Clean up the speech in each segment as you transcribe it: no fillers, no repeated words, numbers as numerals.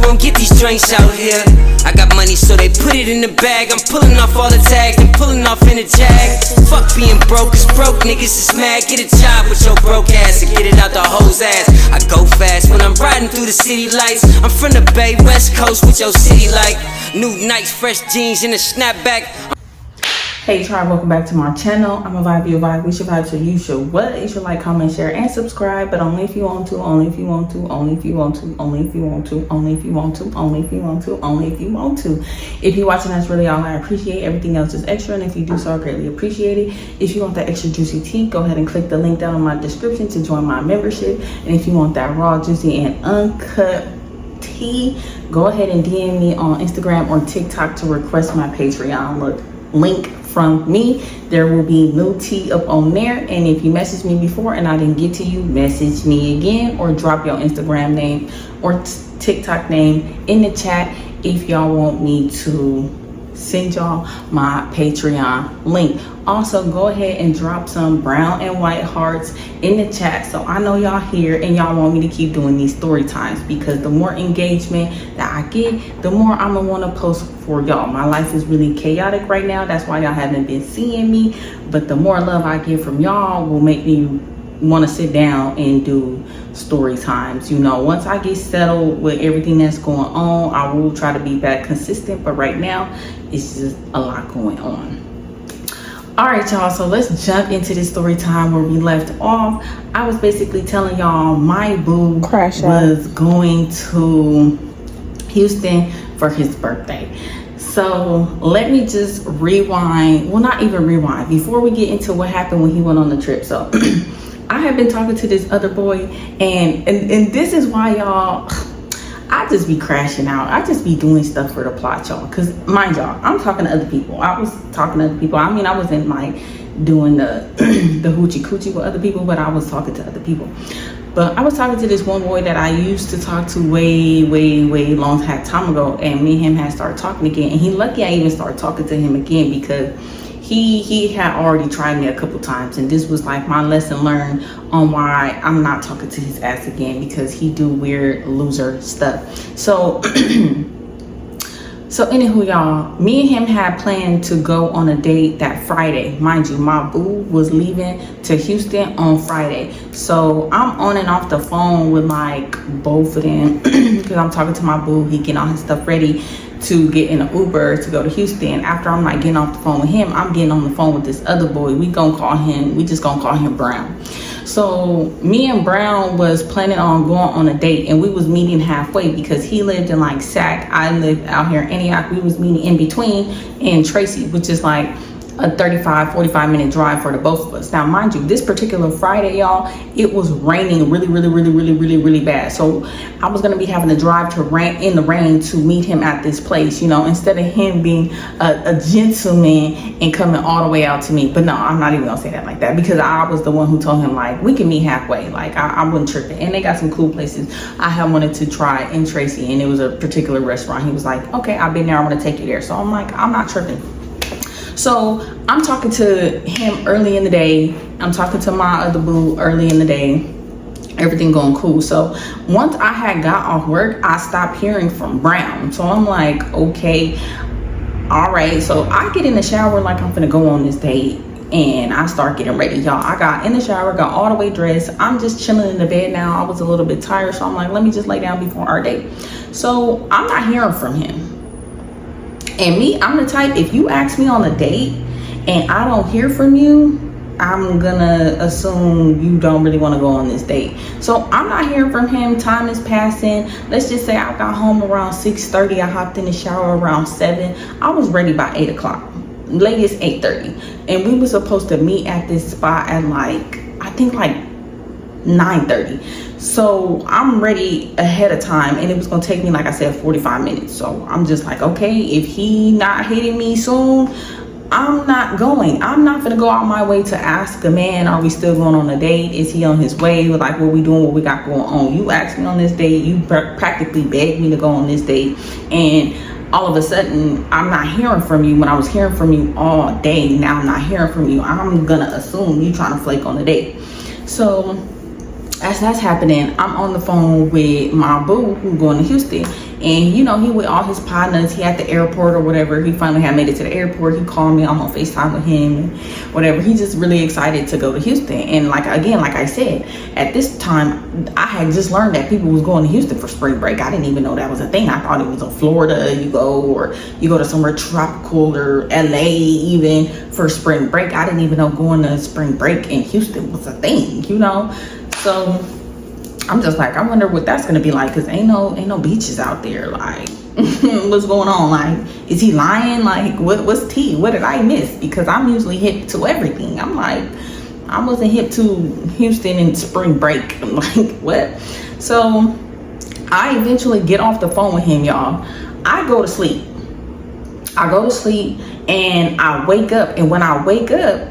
won't get these joints out here. I got money, so they put it in the bag. I'm pulling off all the tags and pulling off in the Jag. Fuck being broke, cause broke niggas is mad. Get a job with your broke ass and get it out the hoe's ass. I go fast when I'm riding through the city lights. I'm from the Bay, West Coast, with your city like new nice fresh jeans and a snapback. Hey tribe, welcome back to my channel. I'm a vibe, you a vibe, we should vibe, so you should what? You should like, comment, share, and subscribe, but only if you want to, only if you want to, only if you want to, only if you want to, only if you want to, only if you want to, only if you want to. If you're watching, that's really all I appreciate. Everything else is extra, and if you do so, I greatly appreciate it. If you want that extra juicy tea, go ahead and click the link down in my description to join my membership. And if you want that raw, juicy, and uncut tea, go ahead and DM me on Instagram or TikTok to request my Patreon link from me. There will be no tea up on there, and if you messaged me before and I didn't get to you, message me again or drop your Instagram name or TikTok name in the chat if y'all want me to send y'all my Patreon link. Also, go ahead and drop some brown and white hearts in the chat so I know y'all here and y'all want me to keep doing these story times, because the more engagement that I get, the more I'm gonna want to post for y'all. My life is really chaotic right now, that's why y'all haven't been seeing me, but the more love I get from y'all will make me want to sit down and do story times. You know, once I get settled with everything that's going on, I will try to be back consistent, but right now it's just a lot going on. All right, y'all, so let's jump into this story time where we left off. I was basically telling y'all my boo was going to Houston for his birthday. So let me just rewind, well, not even rewind, before we get into what happened when he went on the trip. So I have been talking to this other boy, and this is why, y'all, I just be crashing out. I just be doing stuff for the plot, y'all. Because mind y'all, I'm talking to other people. I was talking to other people. I mean, I wasn't like doing the the hoochie coochie with other people, but I was talking to other people. But I was talking to this one boy that I used to talk to way long time ago, and me and him had started talking again. And he lucky I even started talking to him again, because he had already tried me a couple times, and this was like my lesson learned on why I'm not talking to his ass again, because he do weird loser stuff. So so anywho, y'all, me and him had planned to go on a date that Friday. Mind you, my boo was leaving to Houston on Friday. So I'm on and off the phone with like both of them because I'm talking to my boo. He getting all his stuff ready to get in an Uber to go to Houston. After I'm like getting off the phone with him, I'm getting on the phone with this other boy. We just gonna call him Brown. So me and Brown was planning on going on a date, and we was meeting halfway because he lived in like Sac, I lived out here in Antioch. We was meeting in between in Tracy, which is like a 35-45 minute drive for the both of us. Now mind you, this particular Friday, y'all, it was raining really bad. So I was gonna be having to drive in the rain to meet him at this place, you know, instead of him being a gentleman and coming all the way out to me. But no, I'm not even gonna say that like that, because I was the one who told him like we can meet halfway. Like I wouldn't trip it. And they got some cool places I had wanted to try in Tracy, and it was a particular restaurant. He was like, okay, I've been there, I want to take you there. So I'm like, I'm not tripping. So I'm talking to him early in the day. I'm talking to my other boo early in the day. Everything going cool. So once I had got off work, I stopped hearing from Brown. So I'm like, okay, all right. So I get in the shower like I'm finna go on this date, and I start getting ready, y'all. I got in the shower, got all the way dressed. I'm just chilling in the bed now. I was a little bit tired, so I'm like, let me just lay down before our date. So I'm not hearing from him. And me, I'm the type, if you ask me on a date and I don't hear from you, I'm gonna assume you don't really want to go on this date. So I'm not hearing from him. Time is passing. Let's just say I got home around 6:30. I hopped in the shower around 7. I was ready by 8 o'clock, latest 8:30. And we were supposed to meet at this spot at like, I think like 9:30. So I'm ready ahead of time, and it was gonna take me, like I said, 45 minutes. So I'm just like, okay, if he not hitting me soon, I'm not going. I'm not gonna go out my way to ask a man, are we still going on a date? Is he on his way? Like, what we doing? What we got going on? You asked me on this date. You practically begged me to go on this date, and all of a sudden I'm not hearing from you when I was hearing from you all day. Now I'm not hearing from you. I'm gonna assume you trying to flake on the date. So as that's happening, I'm on the phone with my boo who's going to Houston, And you know, he with all his partners, he at the airport or whatever. He finally had made it to the airport. He called me, I'm on FaceTime with him, whatever. He just really excited to go to Houston. And like I said, at this time I had just learned that people was going to Houston for spring break. I didn't even know that was a thing. I thought it was in Florida you go to somewhere tropical, or LA even, for spring break. I didn't even know going to spring break in Houston was a thing, you know. So I'm just like, I wonder what that's gonna be like, because ain't no beaches out there. Like, what's going on? Like, is he lying? Like, what's tea? What did I miss? Because I'm usually hip to everything. I'm like, I wasn't hip to Houston in spring break. Like, what? So I eventually get off the phone with him, y'all. I go to sleep and I wake up, and when I wake up,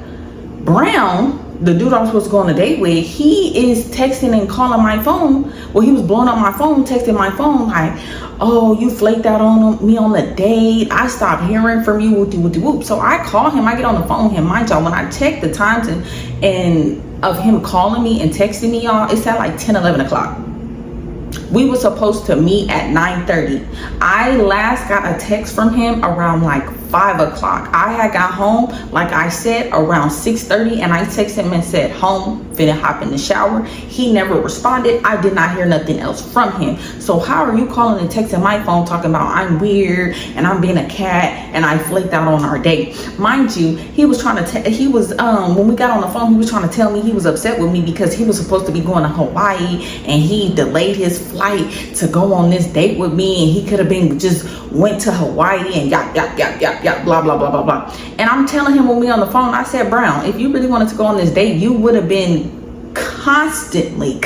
Brown, the dude I was supposed to go on a date with, he is texting and calling my phone. Well, he was blowing up my phone, texting my phone like, oh, you flaked out on me on the date. I stopped hearing from you, whoop. So I call him, I get on the phone with him. Mind y'all, when I check the times and of him calling me and texting me, y'all, it's at like 10, 11 o'clock. We were supposed to meet at 9:30. I last got a text from him around like 5 o'clock. I had got home, like I said, around 6:30, and I texted him and said, home, finna hop in the shower. He never responded. I did not hear nothing else from him. So how are you calling and texting my phone talking about I'm weird and I'm being a cat and I flaked out on our date? Mind you, he was trying to when we got on the phone, he was trying to tell me he was upset with me because he was supposed to be going to Hawaii and he delayed his flight to go on this date with me, and he could have been just went to Hawaii and yap blah blah blah blah blah. And I'm telling him when we on the phone, I said, Brown, if you really wanted to go on this date, you would have been consistently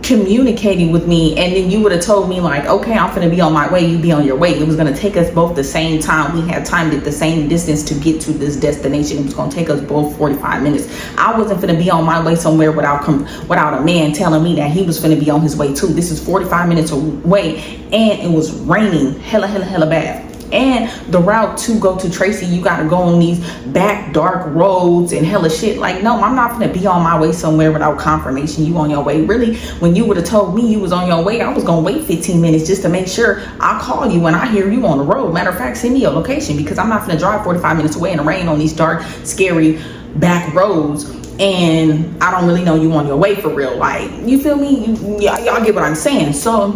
communicating with me, and then you would have told me like, okay, I'm gonna be on my way, you be on your way. It was gonna take us both the same time. We had timed it the same distance to get to this destination. It was gonna take us both 45 minutes. I wasn't gonna be on my way somewhere without a man telling me that he was gonna be on his way too. This is 45 minutes away, and it was raining hella bad. And the route to go to Tracy, you gotta go on these back dark roads and hella shit. Like, no, I'm not gonna be on my way somewhere without confirmation you on your way. Really, when you would have told me you was on your way, I was gonna wait 15 minutes just to make sure I call you when I hear you on the road. Matter of fact, send me your location, because I'm not gonna drive 45 minutes away in the rain on these dark, scary back roads, and I don't really know you on your way for real. Like, you feel me? Y'all get what I'm saying? So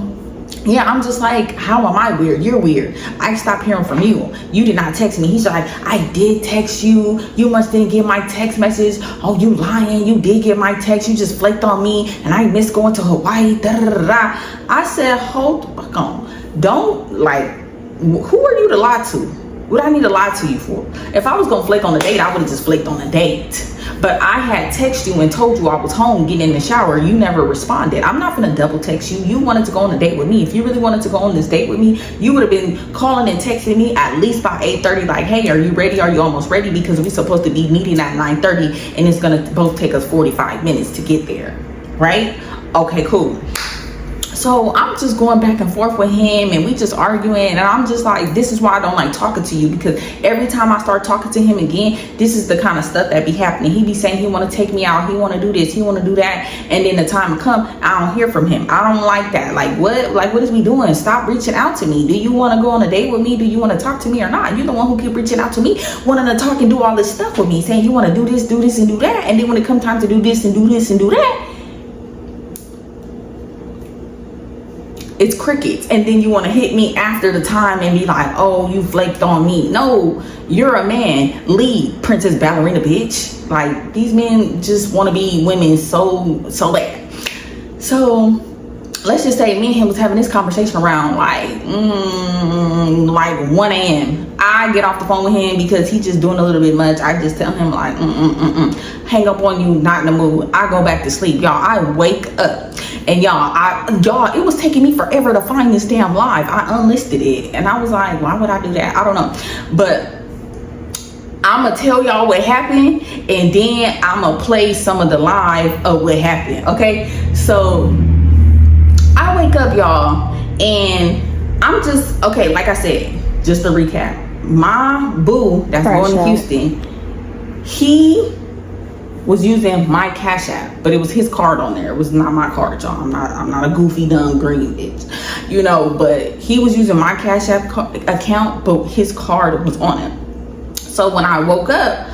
yeah, I'm just like, how am I weird? You're weird. I stopped hearing from you. You did not text me. He's like, I did text you. You must didn't get my text message. Oh, you lying. You did get my text. You just flaked on me and I missed going to Hawaii. I said, hold the fuck on. Don't, like, who are you to lie to? What I need to lie to you for? If I was gonna flake on the date, I would have just flaked on the date. But I had texted you and told you I was home getting in the shower. You never responded. I'm not gonna double text you. You wanted to go on a date with me. If you really wanted to go on this date with me, you would have been calling and texting me at least by 8:30, like, hey, are you ready? Are you almost ready? Because we're supposed to be meeting at 9:30 and it's gonna both take us 45 minutes to get there, right? Okay, cool. So I'm just going back and forth with him, and we just arguing, and I'm just like, this is why I don't like talking to you, because every time I start talking to him again, this is the kind of stuff that be happening. He be saying he want to take me out, he want to do this, he want to do that, and then the time come, I don't hear from him. I don't like that. Like, what is we doing? Stop reaching out to me. Do you want to go on a date with me? Do you want to talk to me or not? You're the one who keep reaching out to me, wanting to talk and do all this stuff with me, saying you want to do this and do that, and then when it come time to do this and do this and do that, it's crickets. And then you want to hit me after the time and be like, oh, you flaked on me. No, you're a man. Lead, princess ballerina bitch. Like, these men just want to be women so bad. So let's just say me and him was having this conversation around like 1 a.m. I get off the phone with him because he's just doing a little bit much. I just tell him like, hang up on you, not in the mood. I go back to sleep, y'all. I wake up, and y'all, it was taking me forever to find this damn live. I unlisted it, and I was like, why would I do that? I don't know, but I'm gonna tell y'all what happened, and then I'm gonna play some of the live of what happened. Okay, so I wake up, y'all, and I'm just, okay, like I said, just to recap, my boo that's going to Houston, he was using my Cash App, but it was his card on there. It was not my card, y'all. I'm not a goofy dumb green bitch, you know. But he was using my Cash App account, but his card was on it. So when I woke up,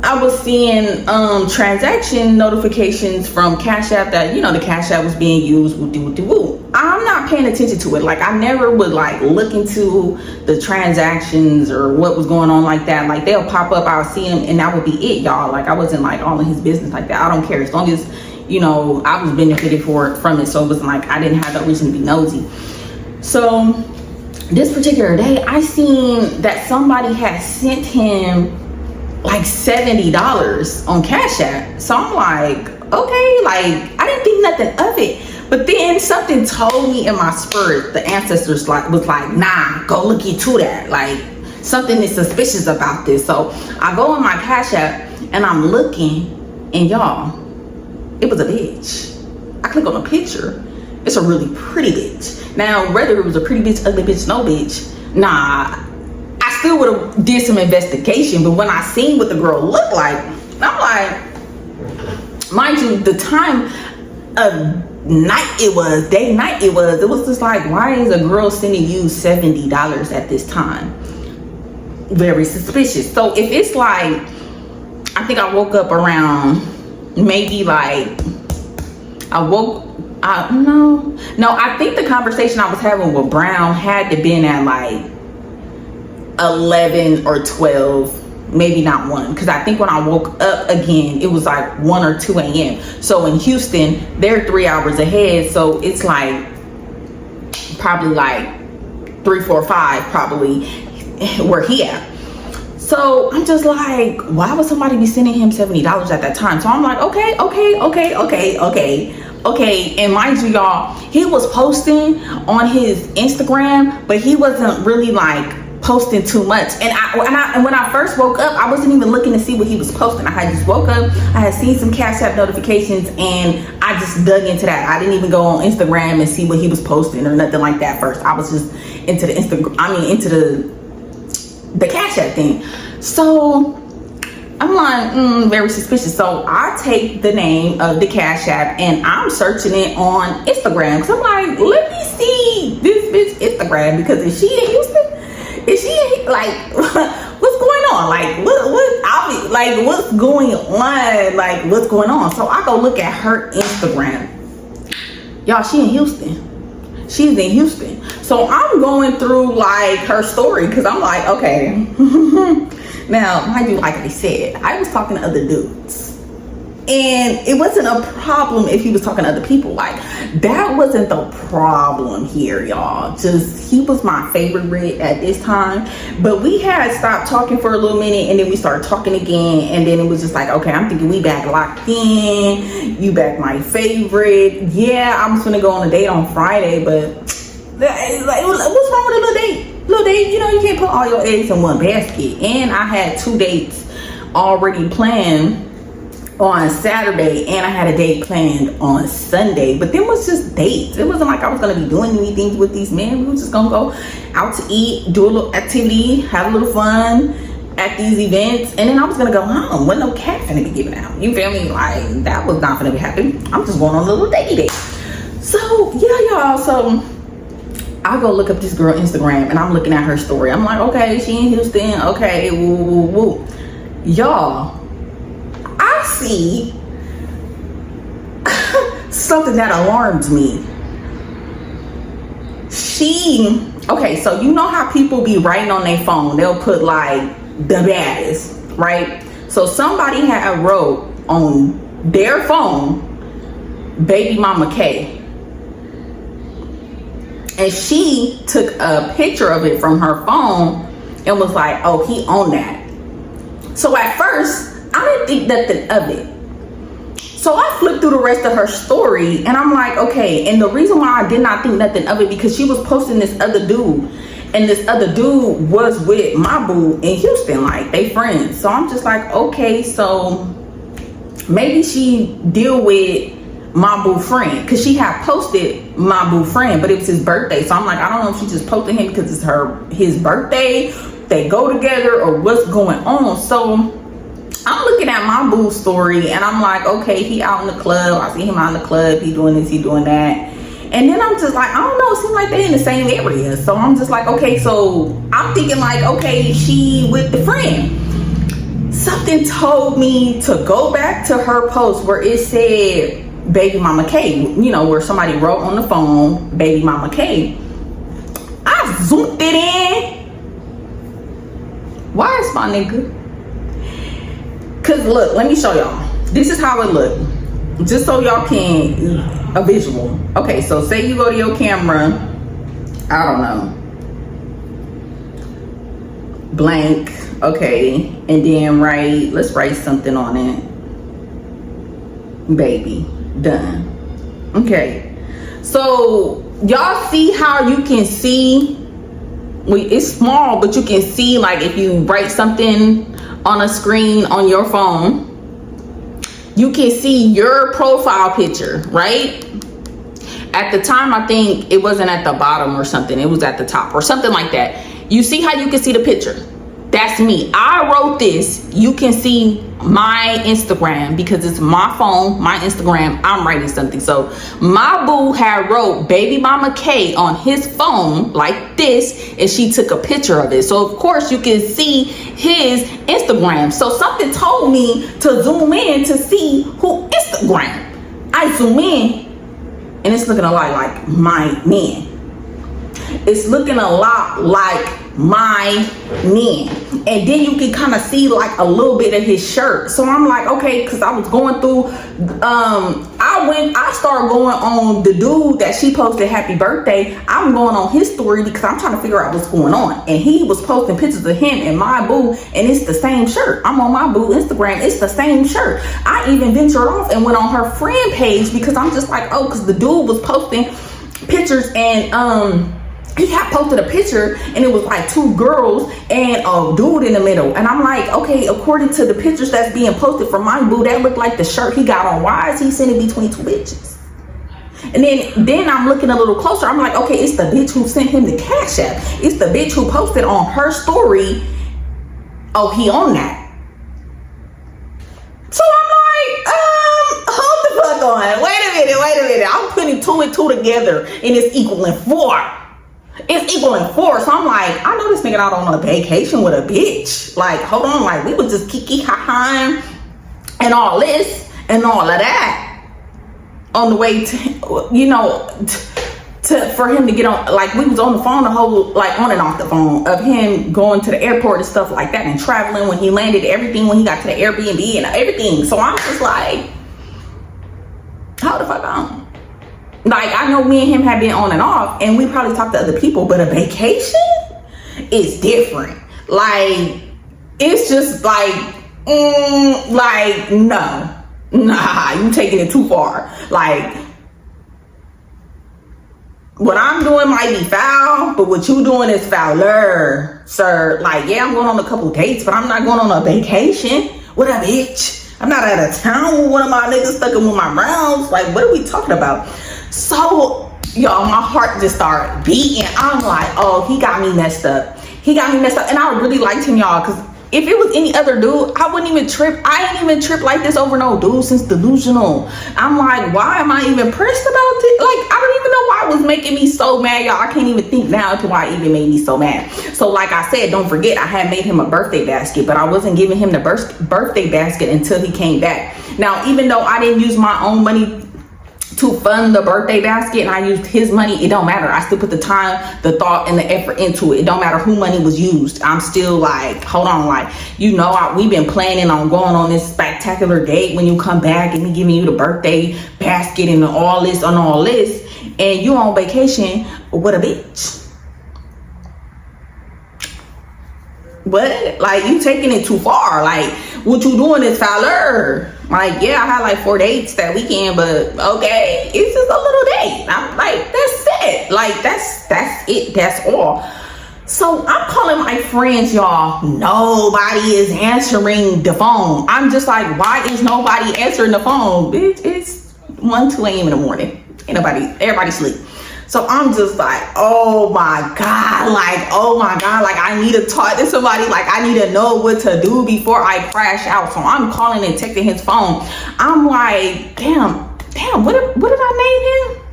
I was seeing transaction notifications from Cash App that, you know, the Cash App was being used. Woo. I'm not paying attention to it. Like, I never would like look into the transactions or what was going on like that. Like, they'll pop up, I'll see them, and that would be it, y'all. Like, I wasn't like all in his business like that. I don't care, as long as, you know, I was benefited from it. So it was like I didn't have no reason to be nosy. So this particular day, I seen that somebody had sent him like $70 on Cash App. So I'm like, okay, like I didn't think nothing of it. But then something told me in my spirit, the ancestors was like, nah, go look into that. Like, something is suspicious about this. So I go on my Cash App and I'm looking, and y'all, it was a bitch. I click on a picture. It's a really pretty bitch. Now, whether it was a pretty bitch, ugly bitch, no bitch, nah, I still would have did some investigation. But when I seen what the girl looked like, I'm like, mind you, the time of night it was just like, why is a girl sending you $70 at this time? Very suspicious. So if it's like, I think I woke up around maybe like, I think the conversation I was having with Brown had to been at like 11 or 12, maybe not 1, because I think when I woke up again it was like 1 or 2 a.m. So in Houston they're 3 hours ahead, so it's like probably like 3, 4, 5 probably where he at. So I'm just like, why would somebody be sending him $70 at that time? So I'm like, okay. And mind you, y'all, he was posting on his Instagram, but he wasn't really like posting too much. And when I first woke up, I wasn't even looking to see what he was posting. I had just woke up, I had seen some Cash App notifications, and I just dug into that. I didn't even go on Instagram and see what he was posting or nothing like that first. I was just into the into the Cash App thing. So I'm like, very suspicious. So I take the name of the Cash App and I'm searching it on Instagram, because I'm like, let me see this bitch Instagram, because is she in Houston? Is she like, what's going on? Like, what's going on? Like, what's going on? So I go look at her Instagram. Y'all, she in Houston. She's in Houston. So I'm going through like her story, because I'm like, okay. Now, mind you, like I said, I was talking to other dudes. And it wasn't a problem if he was talking to other people. Like, that wasn't the problem here, y'all. Just, he was my favorite at this time. But we had stopped talking for a little minute, and then we started talking again. And then it was just like, okay, I'm thinking we back locked in. You back my favorite. Yeah, I was gonna go on a date on Friday, but like, what's wrong with a little date? Little date, you know, you can't put all your eggs in one basket. And I had 2 dates already planned on Saturday, and I had a date planned on Sunday, but them was just dates. It wasn't like I was gonna be doing anything with these men. We were just gonna go out to eat, do a little activity, have a little fun at these events, and then I was gonna go home. Wasn't no cat finna be giving out. You feel me? Like, that was not gonna be happening. I'm just going on a little date. So yeah, y'all. So I go look up this girl Instagram, and I'm looking at her story. I'm like, okay, she in Houston. Okay, woo. Y'all, I see something that alarms me. Okay, so you know how people be writing on their phone, they'll put like the baddest, right? So somebody had wrote on their phone baby mama K, and she took a picture of it from her phone and was like, oh, he owned that. So at first I didn't think nothing of it. So I flipped through the rest of her story, and I'm like, okay. And the reason why I did not think nothing of it, because she was posting this other dude, and this other dude was with my boo in Houston, like they friends. So I'm just like, okay, so maybe she deal with my boo friend, because she had posted my boo friend, but it was his birthday. So I'm like, I don't know if she just posted him because it's his birthday, they go together, or what's going on. So I'm looking at my boo story and I'm like, okay, he out in the club. I see him out in the club. He doing this, he doing that. And then I'm just like, I don't know, it seems like they're in the same area. So I'm just like, okay, so I'm thinking like, okay, she with the friend. Something told me to go back to her post where it said Baby Mama K, you know, where somebody wrote on the phone, Baby Mama K. I zoomed it in. Why is my nigga? Cause look, let me show y'all. This is how it look. Just so y'all can, a visual. Okay, so say you go to your camera, I don't know, blank, okay, and then let's write something on it. Baby, done. Okay, so y'all see how you can see, it's small, but you can see like if you write something on a screen on your phone, you can see your profile picture, right? At the time, I think it wasn't at the bottom or something. It was at the top or something like that. You see how you can see the picture? That's me. I wrote this. You can see my Instagram because it's my phone, my Instagram. I'm writing something. So my boo had wrote Baby Mama K on his phone like this, and she took a picture of it. So of course you can see his Instagram. So something told me to zoom in to see who Instagram. I zoom in, and it's looking a lot like my man. It's looking a lot like my man. And then you can kind of see like a little bit of his shirt. So I'm like, okay, because I was going through, I started going on the dude that she posted happy birthday. I'm going on his story because I'm trying to figure out what's going on. And he was posting pictures of him and my boo, and it's the same shirt. I'm on my boo Instagram, it's the same shirt. I even ventured off and went on her friend page because I'm just like, oh, because the dude was posting pictures, and he had posted a picture and it was like two girls and a dude in the middle. And I'm like, okay, according to the pictures that's being posted from my boo, that looked like the shirt he got on. Why is he sitting between two bitches? And then I'm looking a little closer. I'm like, okay, it's the bitch who sent him the Cash App. It's the bitch who posted on her story. Oh, he on that. So I'm like, hold the fuck on. Wait a minute. I'm putting two and two together and it's equaling 4. It's equaling 4. So I'm like, I know this nigga out on a vacation with a bitch. Like, hold on, like we was just kiki ha and all this and all of that on the way to, you know, for him to get on. Like we was on the phone the whole, like on and off the phone of him going to the airport and stuff like that and traveling when he landed, everything when he got to the Airbnb and everything. So I'm just like, how the fuck on? Like, I know me and him have been on and off, and we probably talked to other people, but a vacation is different. Like, it's just like, like, no. Nah, you taking it too far. Like, what I'm doing might be foul, but what you doing is fouler, sir. Like, yeah, I'm going on a couple dates, but I'm not going on a vacation with a bitch. I'm not out of town with one of my niggas stuck in with my rounds. Like, what are we talking about? So, y'all, my heart just started beating. I'm like, oh, he got me messed up. And I really liked him, y'all, because if it was any other dude, I wouldn't even trip. I ain't even trip like this over no dude since Delusional. I'm like, why am I even pressed about it? Like, I don't even know why it was making me so mad, y'all. I can't even think now to why it even made me so mad. So, like I said, don't forget, I had made him a birthday basket, but I wasn't giving him the birthday basket until he came back. Now, even though I didn't use my own money to fund the birthday basket and I used his money, it don't matter. I still put the time, the thought, and the effort into it. It don't matter who money was used. I'm still like, hold on, like, you know, we've been planning on going on this spectacular date when you come back and me giving you the birthday basket and all this, and you on vacation with a bitch. What? Like, you taking it too far. Like, what you doing is fouler. Like, yeah, I had like 4 dates that weekend, but okay, it's just a little date. I'm like, that's it. Like, that's it. That's all. So I'm calling my friends, y'all. Nobody is answering the phone. I'm just like, why is nobody answering the phone? Bitch, it's 1, 2 a.m. in the morning. Ain't nobody, everybody sleep. So I'm just like, oh my God, like I need to talk to somebody, like I need to know what to do before I crash out. So I'm calling and texting his phone. I'm like, damn, what did I name him?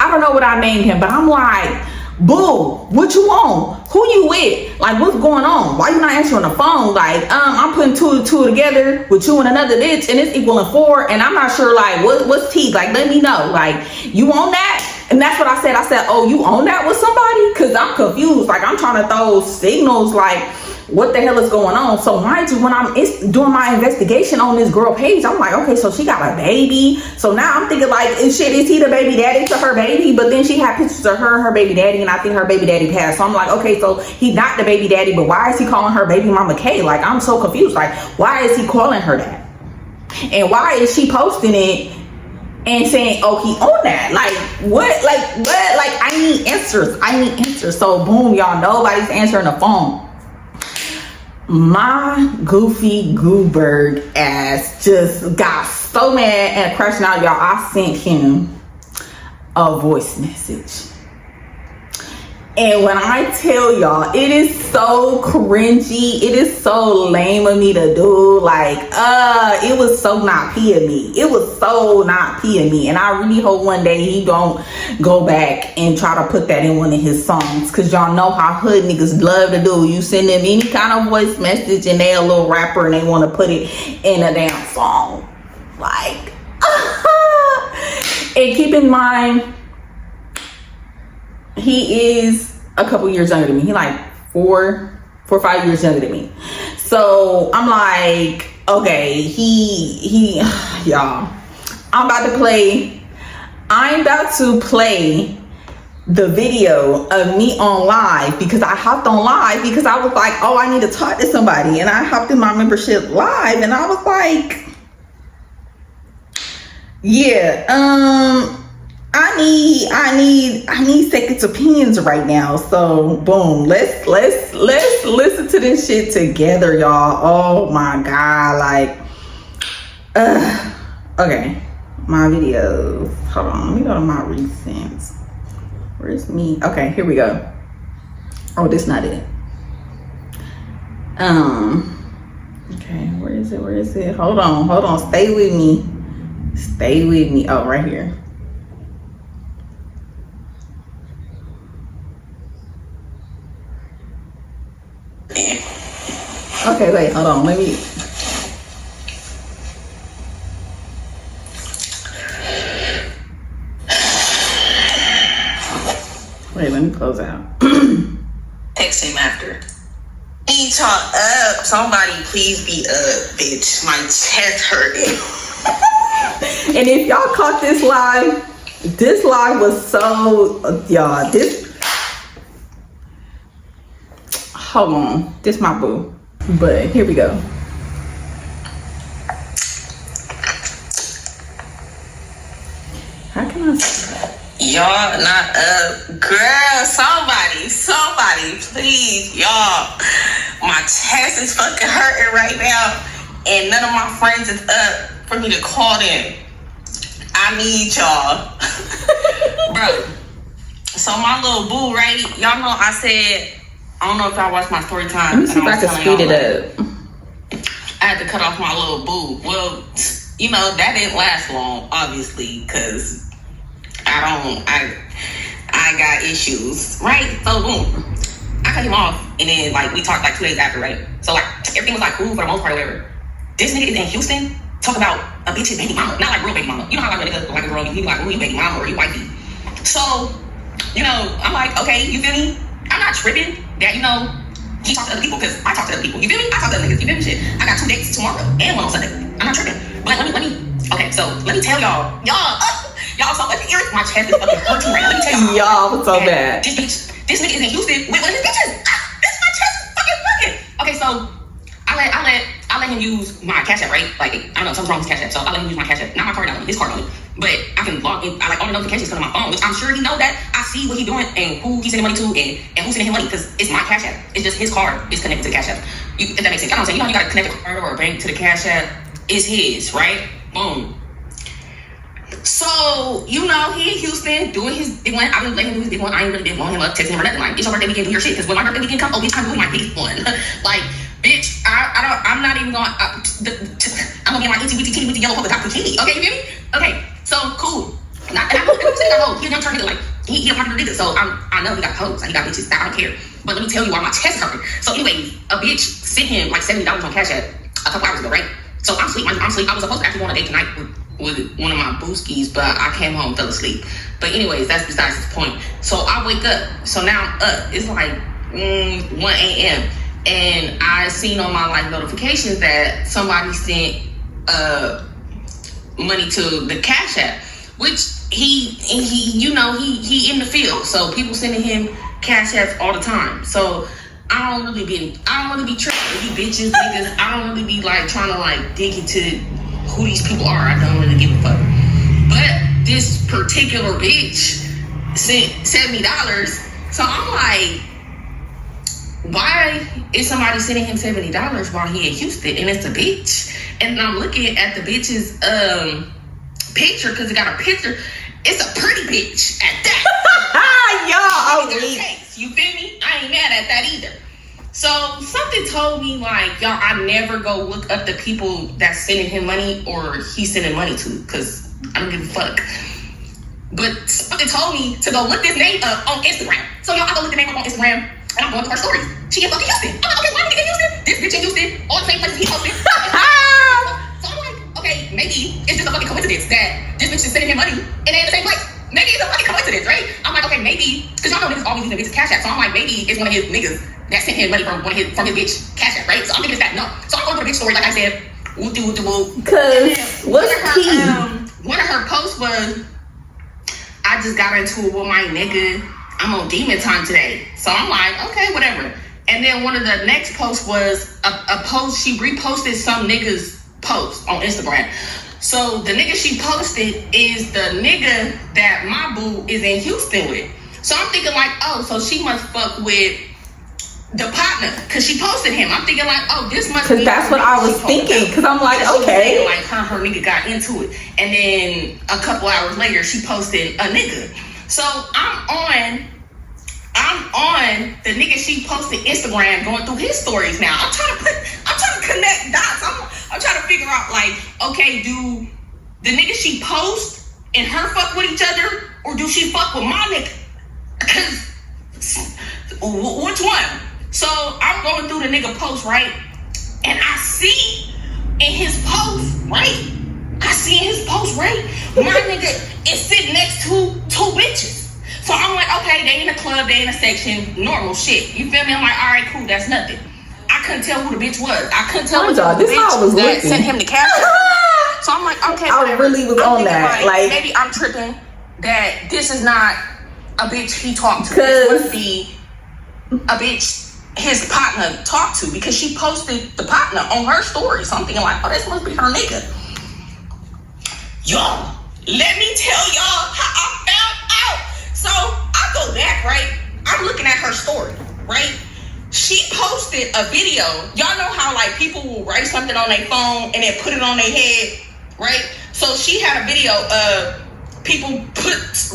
I don't know what I named him, but I'm like, boo, what you on? Who you with? Like, what's going on? Why you not answering the phone? Like, I'm putting two and two together with you and another bitch, and it's equaling 4, and I'm not sure, like, what's T? Like, let me know. Like, you on that? And that's what I said. I said, oh, you on that with somebody? Because I'm confused. Like, I'm trying to throw signals, like, what the hell is going on? So mind you, when I'm doing my investigation on this girl page, I'm like, okay, so she got a baby. So now I'm thinking like, is he the baby daddy to her baby? But then she had pictures of her and her baby daddy, and I think her baby daddy passed. So I'm like, okay, so he's not the baby daddy, but why is he calling her baby mama K? Like, I'm so confused. Like, why is he calling her that? And why is she posting it and saying, oh, he on that? Like, what? Like, I need answers. So boom, y'all, nobody's answering the phone. My goofy gooberg ass just got so mad and crashing out, y'all. I sent him a voice message. And when I tell y'all, it is so cringy. It is so lame of me to do. Like, it was so not P of me. It was so not P of me. And I really hope one day he don't go back and try to put that in one of his songs. Because y'all know how hood niggas love to do. You send them any kind of voice message and they a little rapper and they want to put it in a damn song. Like, and keep in mind, he is a couple years younger than me. He like 4 or 5 years younger than me. So I'm like, okay, he y'all, I'm about to play the video of me on live, because I hopped on live because I was like, oh, I need to talk to somebody. And I hopped in my membership live and I was like, yeah, I need second opinions right now. So boom, let's listen to this shit together, y'all. Oh my God, like, okay, my videos. Hold on, let me go to my recents. Where's me? Okay, here we go. Oh, this not it. Okay, where is it? Hold on. Stay with me. Oh, right here. Okay, wait, hold on. Let me. Wait, let me close out. Text him after. He talk up. Somebody please be up, bitch. My chest hurting. And if y'all caught this live was so, y'all, hold on. This my boo. But here we go. How can I see that? Y'all not up. Girl, somebody, please, y'all. My chest is fucking hurting right now. And none of my friends is up for me to call them. I need y'all. Bro. So my little boo, right? Y'all know I said, I don't know if y'all watched my story time. Let me see if I can speed it up. I had to cut off my little boo. Well, you know, that didn't last long, obviously, because I got issues, right? So boom, I cut him off, and then like we talked like 2 days after, right? So like everything was like cool for the most part, or whatever. This nigga is in Houston, talk about a bitch's baby mama, not like real baby mama. You know how like a nigga like a girl, you be like, oh, you baby mama or you wifey. So, you know, I'm like, okay, you feel me? I'm not tripping that, you know, he talks to other people, because I talk to other people. You feel me? I talk to other niggas. You feel me? Shit. I got 2 dates tomorrow and one on Sunday. I'm not tripping. But let me. Okay, so let me tell y'all, so my chest is fucking hurting right now. Let me tell y'all, so bad. This nigga is in Houston with one of his bitches. This my chest is fucking hurting. Okay, so I let him use my Cash App, right? Like, I don't know, something's wrong with his Cash App, so I let him use my Cash App. Not my card only, his card only. But I can log in. I like all the notifications come to my phone, which I'm sure he know that. I see what he doing and who he's sending money to and who's sending him money, because it's my Cash App. It's just his card is connected to the Cash App. If that makes sense. I don't say, you know, you gotta connect a card or a bank to the Cash App. It's his, right? Boom. So, you know, he in Houston doing his big one. I was letting him do his big one. I ain't really been blowing him up, texting him or nothing. Like, it's your birthday weekend, do your shit. Because when my birthday weekend comes, oh, bitch, I'm doing my biggest one. Like, bitch, I'm not even going, I'm gonna get my itty bitty yellow polka dot bikini. Okay, you feel me? Okay, so cool. And I say that hoe, he's a young nigga, like, he a popular nigga, so I know he got hoes, like, he got bitches, I don't care. But let me tell you why my chest hurting. So anyway, a bitch sent him like $70 on Cash App a couple hours ago, right? So I'm asleep. I was supposed to actually go on a date tonight with one of my booskies, but I came home, fell asleep. But anyways, that's besides the point. So I wake up. So now I'm up. It's like 1 a.m. And I seen on my like notifications that somebody sent money to the Cash App, which he you know he in the field. So people sending him Cash Apps all the time. So I don't really be tripping with these bitches, niggas. I don't really be like trying to like dig into who these people are. I don't really give a fuck. But this particular bitch sent $70. So I'm like, why is somebody sending him $70 while he in Houston and it's a bitch? And I'm looking at the bitch's picture because it got a picture. It's a pretty bitch at that. Y'all, you feel me? I ain't mad at that either. So something told me like, y'all, I never go look up the people that's sending him money or he's sending money to, because I don't give a fuck. But something told me to go look this name up on Instagram. So y'all, I go look the name up on Instagram and I'm going to her stories. She in fucking Houston. I'm like, okay, why am I in Houston? This bitch in Houston, all the same places he posted. So I'm like, okay, maybe it's just a fucking coincidence that this bitch is sending him money and they're in the same place. Maybe it's a fucking coincidence, right? I'm like, okay, maybe, because y'all know niggas always using bitch's Cash App. So I'm like, maybe it's one of his niggas that sent him money from his bitch Cash App, right? So I'm thinking it's that. No. So I'm going to the bitch story, like I said, woo. Because what's key? One of her posts was, I just got into it with my nigga. I'm on demon time today. So I'm like, okay, whatever. And then one of the next posts was a post, she reposted some nigga's post on Instagram. So the nigga she posted is the nigga that my boo is in Houston with. So I'm thinking like, oh, so she must fuck with the partner because she posted him. I'm thinking like, oh, this must be. Because that's what I was thinking. Because I'm like, okay. Like her nigga got into it. And then a couple hours later, she posted a nigga. So I'm on the nigga she posted Instagram going through his stories now. I'm trying to connect dots. I'm trying to figure out like, okay, do the nigga she post and her fuck with each other, or do she fuck with my nigga? Because which one? So I'm going through the nigga post, right? And I see in his post, right? My nigga is sitting next to two bitches. So I'm like, okay, they in a club, they in a section, normal shit. You feel me? I'm like, all right, cool, that's nothing. I couldn't tell who the bitch was. I couldn't tell who the bitch that sent him the cash. So I'm like, okay, I really was on that. Like, maybe I'm tripping that this is not a bitch he talked to. This must be a bitch his partner talked to, because she posted the partner on her story. So I'm thinking like, oh, this must be her nigga. Y'all, let me tell y'all how I found out. So I go back, right? I'm looking at her story, right? She posted a video. Y'all know how like people will write something on their phone and then put it on their head, right? So she had a video of people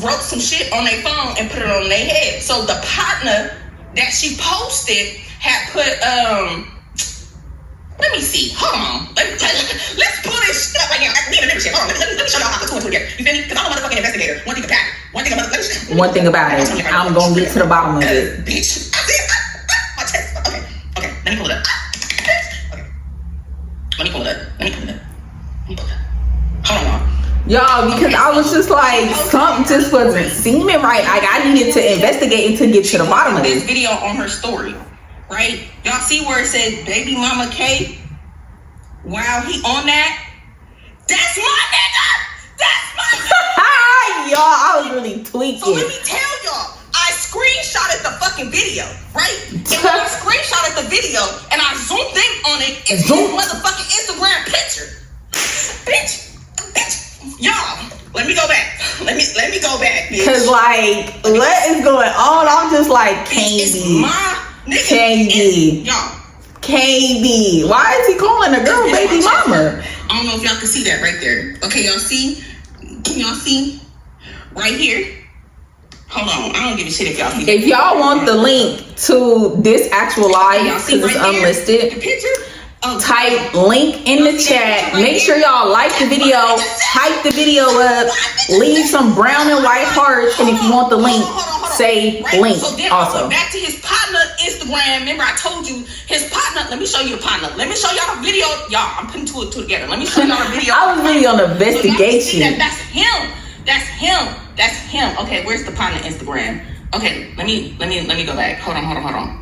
wrote some shit on their phone and put it on their head. So the partner that she posted had put let me see. Hold on. Let's pull this shit up right now. I need a shit. Hold on. Let me show y'all how to put two and two together. You feel me? Because I'm a motherfucking investigator. One thing about it. I'm gonna get to the bottom of it. Bitch. My chest. Okay. Let me pull it up. Okay. Let me pull it up. Hold on. Y'all, because I was just like, something just wasn't seeming right. Like, I needed to investigate and to get to the bottom of this video on her story, right? Y'all see where it says Baby Mama K? Wow, he on that? That's my nigga! That's my nigga! Y'all, I was really tweaking. So let me tell y'all, I screenshotted the fucking video, right? And when I screenshotted the video and I zoomed in on it, it's his motherfucking Instagram picture. Bitch. Y'all, let me go back. Let me go back, bitch. Cause like, what is going on? I'm just like, KB. My nigga. KB. Y'all. KB. Why is he calling a girl baby mama? I don't know if y'all can see that right there. Okay, y'all see? Can y'all see? Right here. Hold on. I don't give a shit if y'all see. If y'all want the link to this actual live, because it's unlisted, the picture? type link in the chat. Make sure y'all like the video, hype the video up, leave some brown and white hearts, and if you want the link, say link So then also. back to his partner Instagram. Remember I told you his partner. Let me show you the partner. Let me show y'all the video. Y'all, I'm putting two and two together. Let me show y'all the video. I was really on investigation. That's him. That's him. That's him. Okay, where's the partner Instagram? Okay, let me go back. Hold on.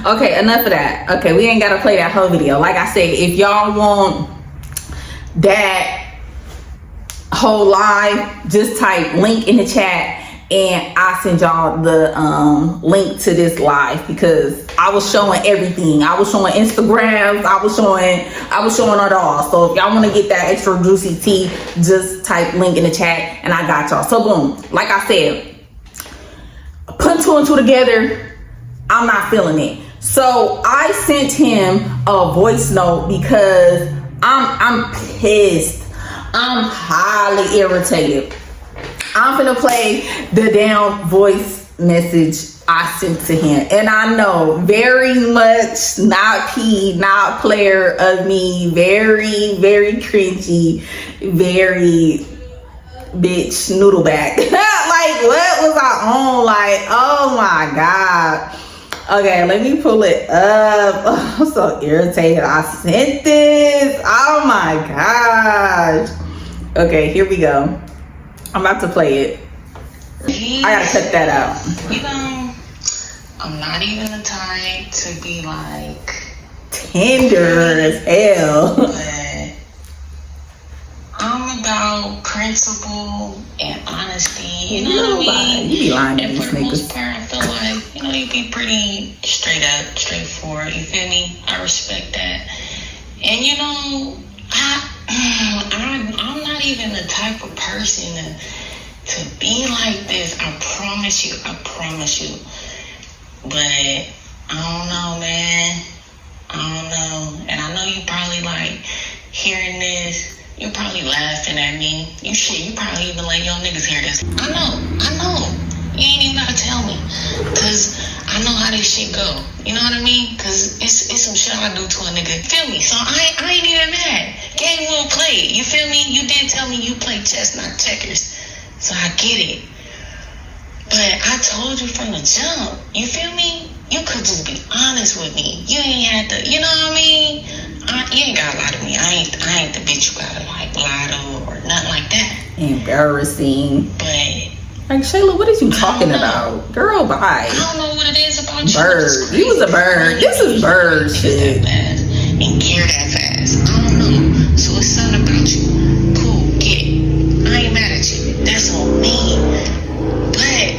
Okay, enough of that. Okay, we ain't gotta play that whole video. Like I said, if y'all want that whole live, just type link in the chat and I'll send y'all the link to this live, because I was showing everything. I was showing Instagrams, I was showing it all. So if y'all want to get that extra juicy tea, just type link in the chat and I got y'all. So boom, like I said, putting two and two together, I'm not feeling it. So I sent him a voice note because I'm pissed. I'm highly irritated. I'm gonna play the damn voice message I sent to him. And I know, very much not player of me, very, very cringy, very bitch noodleback. Like, what was I on? Like, oh my God. Okay, let me pull it up. Oh, I'm so irritated. I sent this. Oh my gosh. Okay, here we go. I'm about to play it. I gotta cut that out. You know, I'm not even the type to be like tender as hell. But I'm about principle and honesty. You know what I mean? You be lying to and these for the most niggas. part, I feel like, you know, you be pretty straight up, straightforward. You feel me? I respect that. And you know, I'm not even the type of person to be like this. I promise you. But I don't know, man. I don't know. And I know you probably like hearing this. You're probably laughing at me. You probably even let your niggas hear this. I know. You ain't even gotta tell me. Cause I know how this shit go. You know what I mean? Cause it's some shit I do to a nigga. Feel me? So I ain't even mad. Game well played. You feel me? You did tell me you play chess, not checkers. So I get it. But I told you from the jump. You feel me? You could just be honest with me. You ain't had to, you know what I mean? You ain't gotta lie to me. I ain't the bitch you gotta like lie to or nothing like that. Embarrassing. But like, Shayla, what is you talking about? Girl, bye. I don't know what it is about you. Bird. You was a bird. This is bird shit. And care that fast. I don't know. So it's something about you. Cool, get it. I ain't mad at you. That's on me. But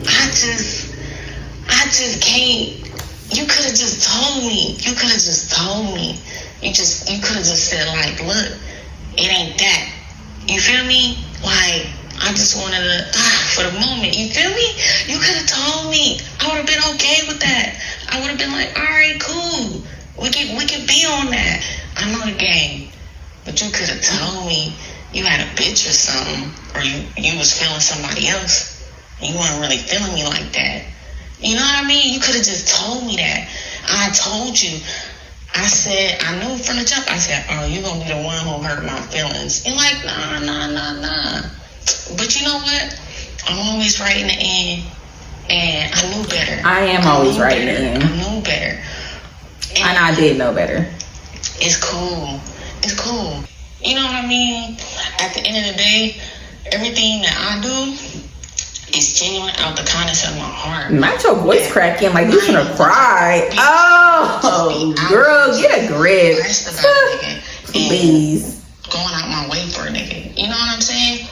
I just can't. You could have just told me. You could have just said, like, look, it ain't that. You feel me? Like, I just wanted to, for the moment, you feel me? You could have told me. I would have been okay with that. I would have been like, all right, cool. We can be on that. I know the game. But you could have told me you had a bitch or something, or you was feeling somebody else, and you weren't really feeling me like that. You know what I mean? You could have just told me that. I told you. I said, I knew from the jump. I said, oh, you're going to be the one who hurt my feelings. And like, nah. But you know what? I'm always right in the end. And I knew better. I am always right in the end. I knew better. And I did know better. It's cool. You know what I mean? At the end of the day, everything that I do is genuine out the kindness of my heart. Not your voice cracking like you finna cry. Oh, girl, get a grip. Please. Going out my way for a nigga. You know what I'm saying?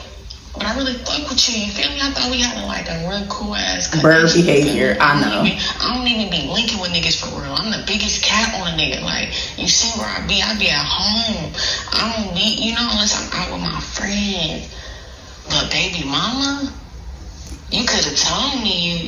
But I really fuck with you. You feel me? I thought we had like a real cool ass bird behavior. I know. I don't even be linking with niggas for real. I'm the biggest cat on a nigga. Like, you see where I be at home. I don't be, unless I'm out with my friends. But baby mama, You could have told me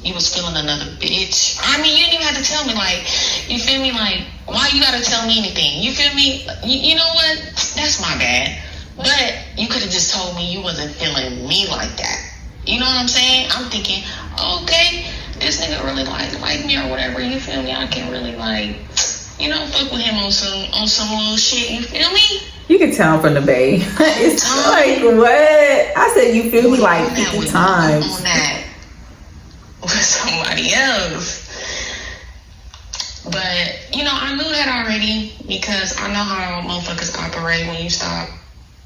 you was feeling another bitch. I mean, you didn't even have to tell me. Like, you feel me? Like, why you gotta tell me anything? You feel me? You know what? That's my bad. But you could have just told me you wasn't feeling me like that. You know what I'm saying? I'm thinking, okay, this nigga really like me or whatever. You feel me? I can really fuck with him on some little shit. You feel me? You can tell from the bay. It's like, what? I said, you feel me like 50 times. On that with somebody else. But, I knew that already because I know how motherfuckers operate when you stop,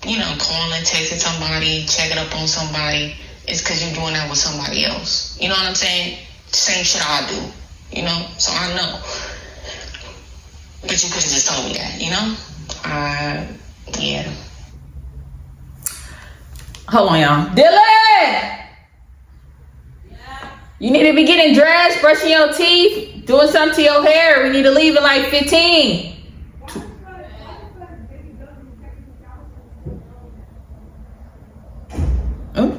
calling, texting somebody, checking up on somebody. It's because you're doing that with somebody else. You know what I'm saying? Same shit I do, So I know. But you could have just told me that, yeah. Hold on, y'all. Dylan! You need to be getting dressed, brushing your teeth, doing something to your hair. We need to leave in like 15. Oh.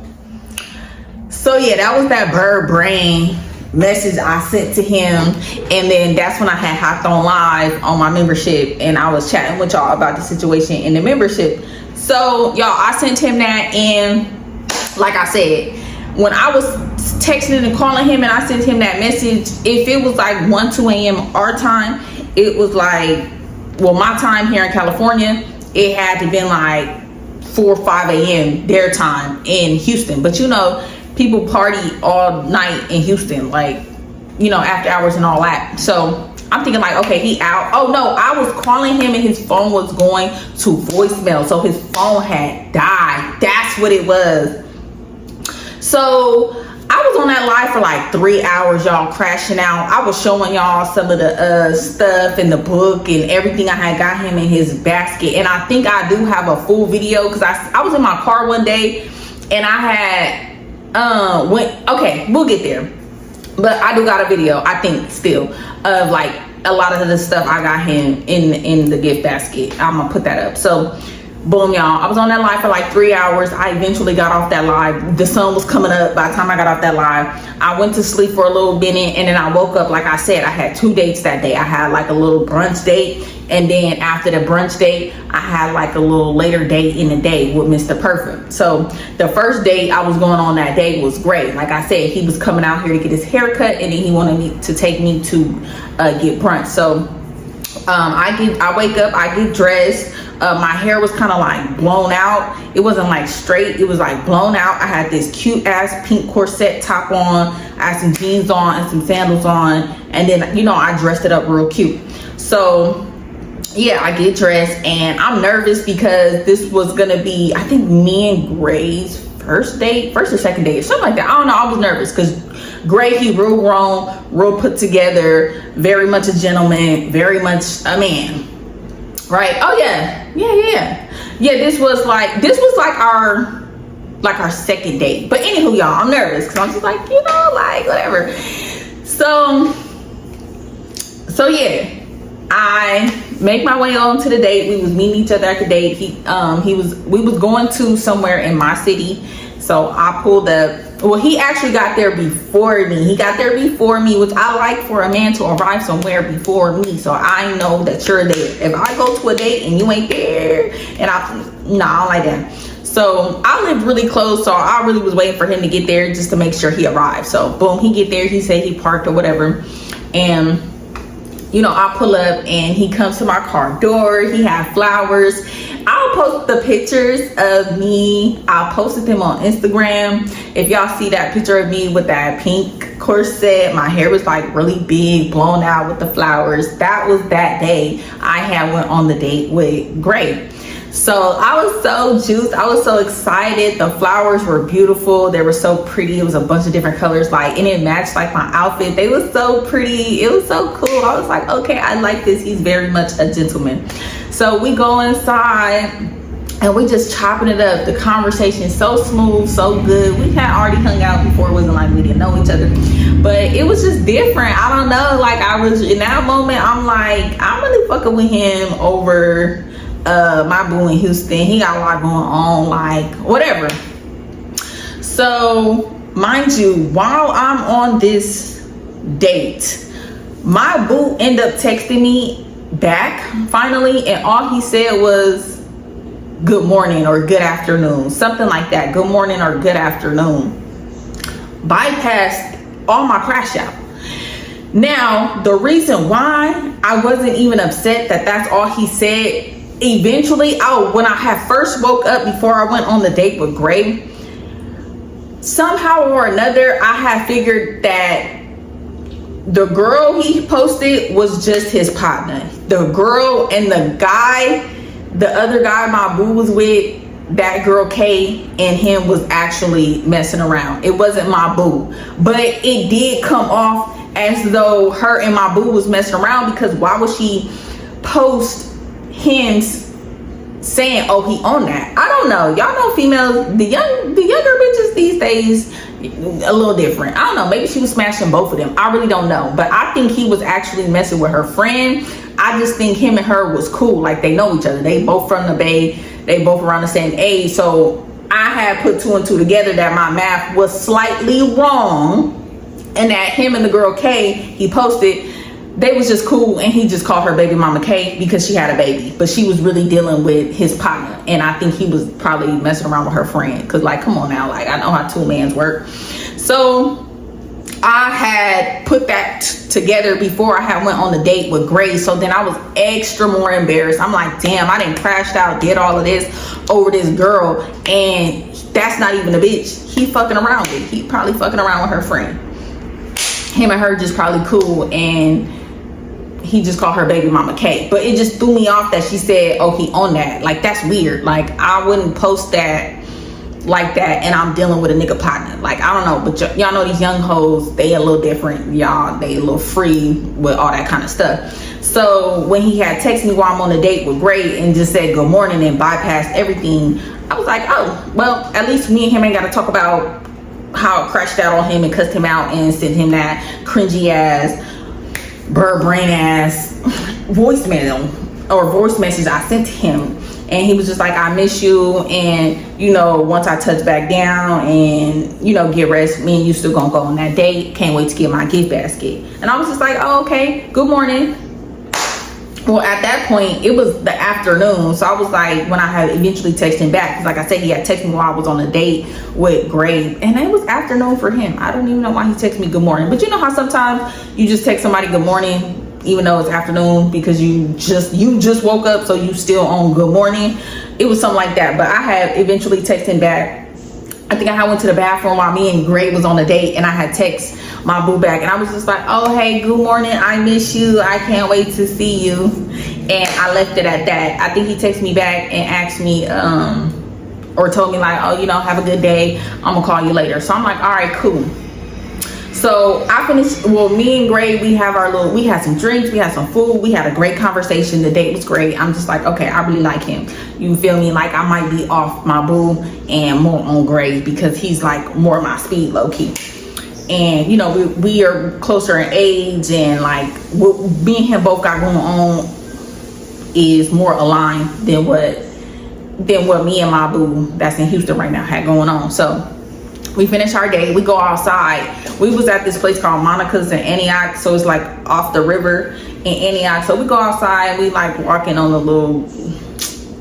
So yeah, that was that bird brain message I sent to him, and then that's when I had hopped on live on my membership and I was chatting with y'all about the situation in the membership. So y'all, I sent him that, and like I said, when I was texting and calling him and I sent him that message, if it was like 1-2 a.m. our time, it was like, well, my time here in California, it had to been like 4 or 5 a.m. their time in Houston. But people party all night in Houston, like, after hours and all that. So I'm thinking like, okay, he out. Oh no, I was calling him and his phone was going to voicemail. So his phone had died. That's what it was. So I was on that live for like 3 hours, y'all, crashing out. I was showing y'all some of the stuff in the book and everything I had got him in his basket. And I think I do have a full video because I was in my car one day and I had okay, we'll get there, but I do got a video, I think, still, of like a lot of the stuff I got him in the gift basket. I'm gonna put that up. So boom, y'all, I was on that live for like 3 hours. I eventually got off that live. The sun was coming up by the time I got off that live. I went to sleep for a little minute, and then I woke up. Like I said, I had 2 dates that day. I had like a little brunch date, and then after the brunch date, I had like a little later date in the day with Mr. Perfect. So the first date I was going on that day was great. Like I said, he was coming out here to get his hair cut, and then he wanted me to take me to get brunch. So I wake up, I get dressed. My hair was kind of like blown out. It wasn't like straight, it was like blown out. I had this cute ass pink corset top on. I had some jeans on and some sandals on, and then I dressed it up real cute. So yeah, I get dressed, and I'm nervous because this was gonna be, I think, me and Gray's first or second date or something like that. I don't know, I was nervous because Gray, he real grown, real put together, very much a gentleman, very much a man, right? Oh yeah. This was like our second date. But anywho, y'all, I'm nervous because I'm just like, like whatever. So yeah, I make my way on to the date. We was meeting each other at the date. We was going to somewhere in my city. So I pulled up. Well, he actually got there before me. He got there before me, which I like for a man to arrive somewhere before me, so I know that you're there. If I go to a date and you ain't there, and I don't like that. So I lived really close, so I really was waiting for him to get there just to make sure he arrived. So boom, he get there. He said he parked or whatever, and I pull up and he comes to my car door. He had flowers. I'll post the pictures of me. I'll post them on Instagram. If y'all see that picture of me with that pink corset, my hair was like really big, blown out with the flowers. That was that day I had went on the date with Gray. So I was so juiced. I was so excited. The flowers were beautiful. They were so pretty. It was a bunch of different colors, and it matched like my outfit. They were so pretty. It was so cool. I was like, okay, I like this. He's very much a gentleman. So we go inside and we just chopping it up. The conversation so smooth, so good. We had already hung out before. It wasn't like we didn't know each other, but it was just different. I don't know. Like, I was in that moment, I'm like, I'm really fucking with him over my boo in Houston. He got a lot going on, like whatever. So, mind you, while I'm on this date, my boo ended up texting me back finally, and all he said was good morning or good afternoon, something like that. Good morning or good afternoon. Bypassed all my crash out. Now, the reason why I wasn't even upset that that's all he said, eventually, when I had first woke up before I went on the date with Gray, somehow or another, I had figured that the girl he posted was just his partner. The girl and the guy, the other guy my boo was with, that girl Kay and him was actually messing around. It wasn't my boo, but it did come off as though her and my boo was messing around, because why would she post him saying, oh, he on that? I don't know. Y'all know females, the younger bitches these days, a little different. I don't know. Maybe she was smashing both of them. I really don't know. But I think he was actually messing with her friend. I just think him and her was cool. Like, they know each other. They both from the Bay. They both around the same age. So I had put two and two together that my math was slightly wrong, and that him and the girl Kay he posted, they was just cool, and he just called her baby mama Kay because she had a baby, but she was really dealing with his partner, and I think he was probably messing around with her friend, because like, come on now, like, I know how two mans work. So I had put that together before I had went on the date with Grace. So then I was extra more embarrassed. I'm like, damn, I done crashed out, did all of this over this girl, and that's not even a bitch he fucking around with. He probably fucking around with her friend. Him and her just probably cool, and he just called her baby mama Kay. But it just threw me off that she said, oh, he on that. Like, that's weird. Like, I wouldn't post that like that, and I'm dealing with a nigga partner. Like, I don't know, but y'all know these young hoes, they a little different. Y'all, they a little free with all that kind of stuff. So when he had texted me while I'm on a date with Gray and just said good morning and bypassed everything, I was like, oh, well, at least me and him ain't got to talk about how I crashed out on him and cussed him out and sent him that cringy ass, bird brain ass voicemail or voice message I sent to him. And he was just like, I miss you, and you know, once I touch back down and you know, get rest, me and you still gonna go on that date. Can't wait to get my gift basket. And I was just like, oh, okay, good morning. Well, at that point, it was the afternoon, so I was like, when I had eventually texted him back, because like I said, he had texted me while I was on a date with Gray, and it was afternoon for him. I don't even know why he texted me good morning, but you know how sometimes you just text somebody good morning even though it's afternoon because you just woke up, so you still on good morning. It was something like that. But I had eventually texted him back. I think I had went to the bathroom while me and Gray was on a date, and I had text my boo back, and I was just like, oh, hey, good morning, I miss you, I can't wait to see you. And I left it at that. I think he texted me back and asked me or told me like, oh, you know, have a good day, I'm gonna call you later. So I'm like, all right, cool. So I finished, well, me and Gray, we had some drinks, we had some food, we had a great conversation. The date was great. I'm just like, okay, I really like him. You feel me? Like, I might be off my boo and more on Gray because he's like more my speed, low key. And you know, we are closer in age, and like what me and him both got going on is more aligned than what me and my boo that's in Houston right now had going on. So we finish our day, we go outside. We was at this place called Monica's in Antioch, so it's like off the river in Antioch. So we go outside, we like walking on a little,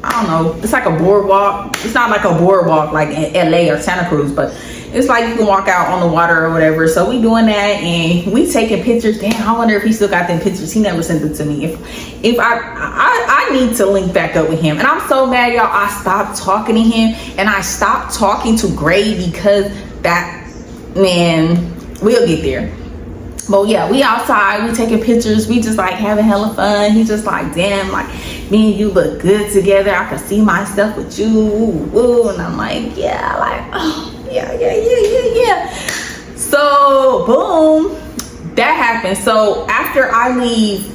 I don't know, it's like a boardwalk. It's not like a boardwalk like in LA or Santa Cruz, but it's like you can walk out on the water or whatever. So we doing that, and we taking pictures. Damn, I wonder if he still got them pictures. He never sent it to me. If I need to link back up with him. And I'm so mad, y'all. I stopped talking to him, and I stopped talking to Gray because that, man, we'll get there. But yeah, we outside, we taking pictures, we just like having hella fun. He's just like, damn, like me and you look good together. I can see myself with you. Ooh. And I'm like, yeah, like, oh, yeah. So boom, that happened. So after I leave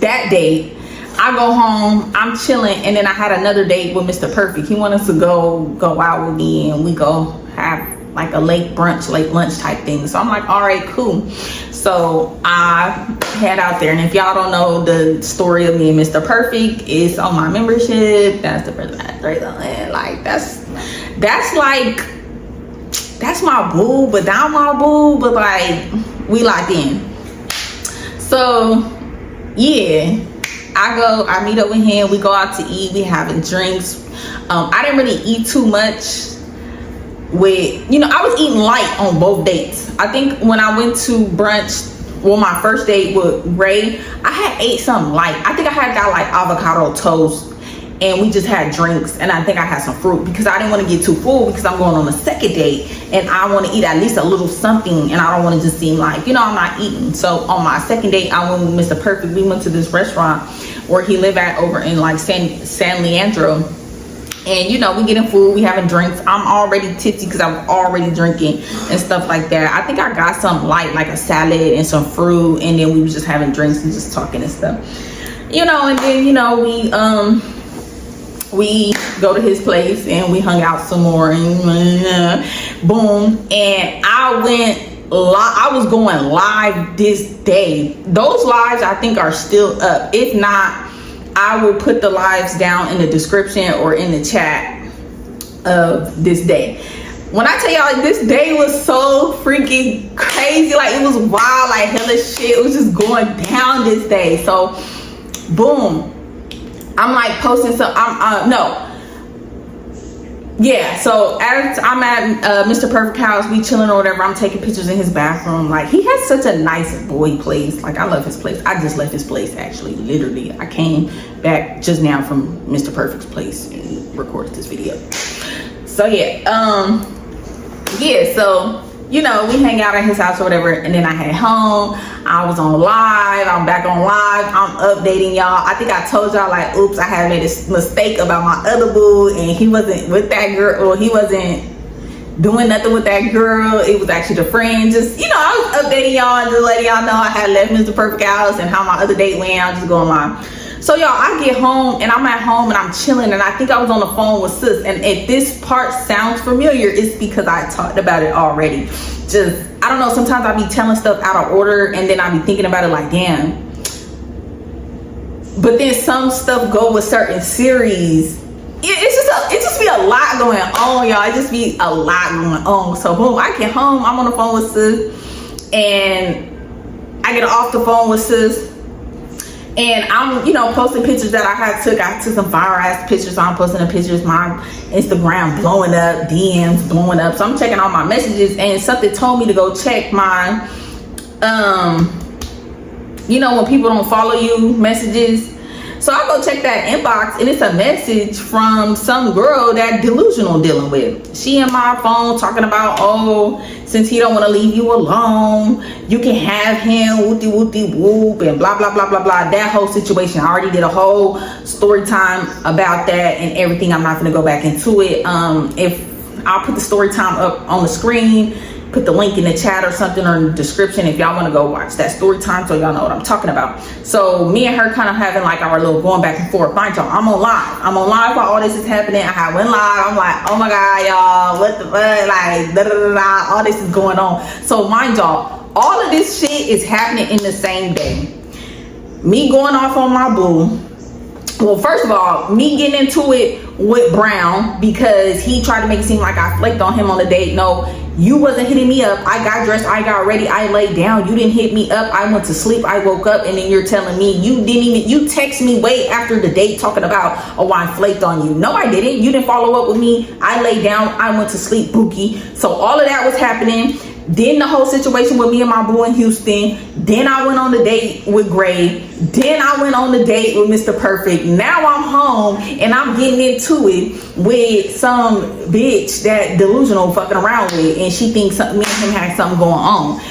that date, I go home, I'm chilling, and then I had another date with Mr. Perfect. He wanted to go out with me, and we go have like a late brunch, late lunch type thing. So I'm like, all right, cool. So I head out there, and if y'all don't know the story of me and Mr. Perfect, it's on my membership. That's the person that like that's like that's my boo, but not my boo, but like we locked in. So yeah, I meet up with him, we go out to eat, we having drinks. I didn't really eat too much with, I was eating light on both dates. I think when I went to brunch, well, my first date with Ray, I had ate something light. I think I had got like avocado toast, and we just had drinks, and I think I had some fruit because I didn't want to get too full because I'm going on a second date and I want to eat at least a little something, and I don't want to just seem like, I'm not eating. So on my second date, I went with Mr. Perfect. We went to this restaurant where he lived at over in like San Leandro. And we getting food, we having drinks. I'm already tipsy because I'm already drinking and stuff like that. I think I got something light, like a salad and some fruit, and then we was just having drinks and just talking and stuff. And then we go to his place and we hung out some more, and boom. And I was going live this day. Those lives I think are still up. If not, I will put the lives down in the description or in the chat of this day. When I tell y'all, this day was so freaking crazy, like it was wild, like hella shit. It was just going down this day. So boom, I'm like posting some, so as I'm at Mr. Perfect house, we chilling or whatever, I'm taking pictures in his bathroom. Like, he has such a nice boy place. Like, I love his place. I just left his place, actually, literally. I came back just now from Mr. Perfect's place and recorded this video. So so we hang out at his house or whatever, and then I head home. I was on live. I'm back on live. I'm updating y'all. I think I told y'all, like, oops, I had made a mistake about my other boo, and he wasn't with that girl, or he wasn't doing nothing with that girl. It was actually the friend. Just, I was updating y'all and just letting y'all know I had left Mr. Perfect house and how my other date went. I was just going live. So y'all, I get home and I'm at home and I'm chilling, and I think I was on the phone with sis. And if this part sounds familiar, it's because I talked about it already. Just, I don't know, sometimes I be telling stuff out of order, and then I be thinking about it like, damn. But then some stuff go with certain series. It just be a lot going on, y'all. It just be a lot going on. So boom, I get home, I'm on the phone with sis, and I get off the phone with sis. And I'm, posting pictures that I took some fire ass pictures. So I'm posting the pictures, my Instagram blowing up, DMs blowing up. So I'm checking all my messages, and something told me to go check my, when people don't follow you, messages. So I go check that inbox, and it's a message from some girl that Delusional dealing with. She in my phone talking about, since he don't want to leave you alone, you can have him, whoopty whoopty whoop, and blah blah blah blah blah. That whole situation, I already did a whole story time about that and everything. I'm not gonna go back into it. If I'll put the story time up on the screen, put the link in the chat or something, or in the description if y'all want to go watch that story time, so y'all know what I'm talking about. So me and her kind of having like our little going back and forth. Mind y'all, I'm on live while all this is happening. I went live. I'm like, oh my god, y'all, what the fuck, like da da da da, all this is going on. So mind y'all, all of this shit is happening in the same day. Me going off on my boo. Well, first of all, me getting into it with Brown because he tried to make it seem like I flaked on him on the date. No, you wasn't hitting me up. I got dressed, I got ready, I laid down. You didn't hit me up. I went to sleep, I woke up, and then you're telling me you text me way after the date talking about, I flaked on you. No, I didn't. You didn't follow up with me. I laid down, I went to sleep, bookie. So all of that was happening. Then the whole situation with me and my boo in Houston. Then I went on the date with Gray. Then I went on the date with Mr. Perfect. Now I'm home and I'm getting into it with some bitch that Delusional fucking around with, and she thinks me and him had something going on.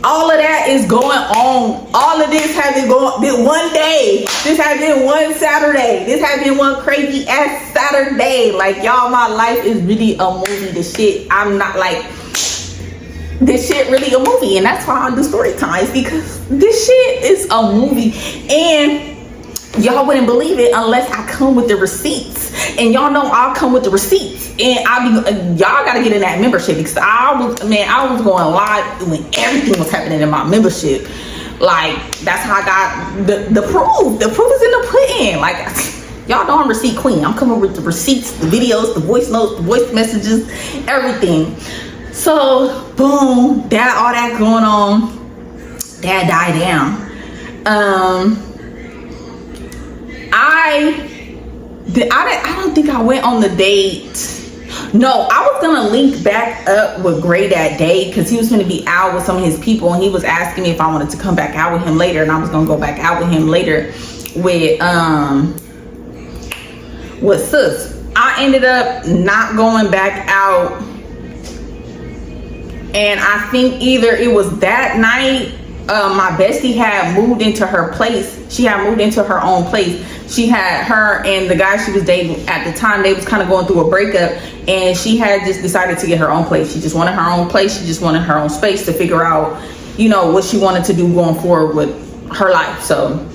All of that is going on. All of this has been one day. This has been one Saturday. This has been one crazy ass Saturday. Like, y'all, my life is really a movie. The shit, I'm not like, this shit really a movie, and that's why I do story times, because this shit is a movie, and y'all wouldn't believe it unless I come with the receipts, and y'all know I'll come with the receipts, and y'all gotta get in that membership, because I was going live when everything was happening in my membership. Like, that's how I got the proof. The proof is in the pudding. Like, y'all know I'm receipt queen. I'm coming with the receipts, the videos, the voice notes, the voice messages, everything. So boom, that all that going on, that died down. I don't think I went on the date. No, I was gonna link back up with Gray that day because he was gonna be out with some of his people, and he was asking me if I wanted to come back out with him later, and I was gonna go back out with him later with Sis. I ended up not going back out, and I think either it was that night. My bestie had moved into her place. She had moved into her own place. She had her and the guy she was dating at the time, they was kind of going through a breakup, and she had just decided to get her own place. She just wanted her own place. She just wanted her own space to figure out, you know, what she wanted to do going forward with her life. So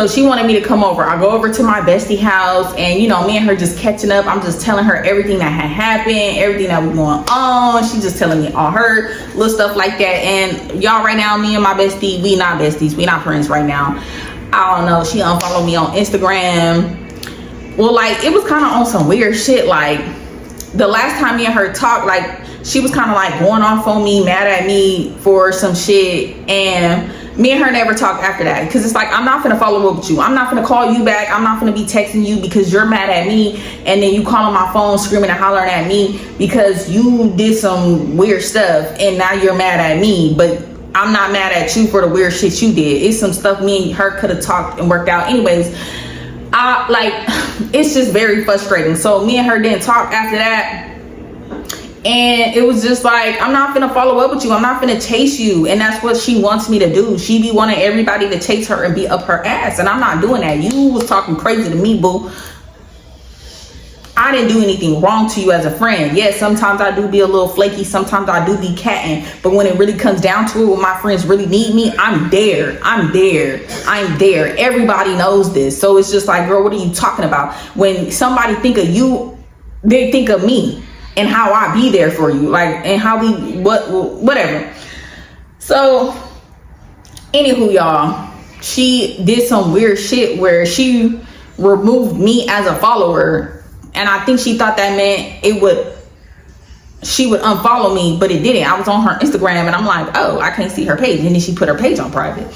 she wanted me to come over. I go over to my bestie house, and you know, me and her just catching up. I'm just telling her everything that had happened, everything that was going on. She just telling me all her little stuff like that. And y'all, right now, me and my bestie, we not besties. We not friends right now. I don't know. She unfollowed me on Instagram. Well, like, it was kind of on some weird shit. Like, the last time me and her talked, like, she was kind of like going off on me, mad at me for some shit, and me and her never talked after that, because it's like, I'm not gonna follow up with you. I'm not gonna call you back. I'm not gonna be texting you because you're mad at me, and then you calling my phone screaming and hollering at me because you did some weird stuff, and now you're mad at me, but I'm not mad at you for the weird shit you did. It's some stuff me and her could have talked and worked out anyways. It's just very frustrating. So me and her didn't talk after that. And it was just like, I'm not gonna follow up with you. I'm not gonna chase you. And that's what she wants me to do. She be wanting everybody to chase her and be up her ass. And I'm not doing that. You was talking crazy to me, boo. I didn't do anything wrong to you as a friend. Yes, sometimes I do be a little flaky. Sometimes I do be catting. But when it really comes down to it, when my friends really need me, I'm there. I'm there. I'm there. Everybody knows this. So it's just like, girl, what are you talking about? When somebody think of you, they think of me and how I be there for you. Like, and how we, whatever. So, anywho, y'all, she did some weird shit where she removed me as a follower. And I think she thought that meant she would unfollow me, but it didn't. I was on her Instagram, and I'm like, oh, I can't see her page. And then she put her page on private.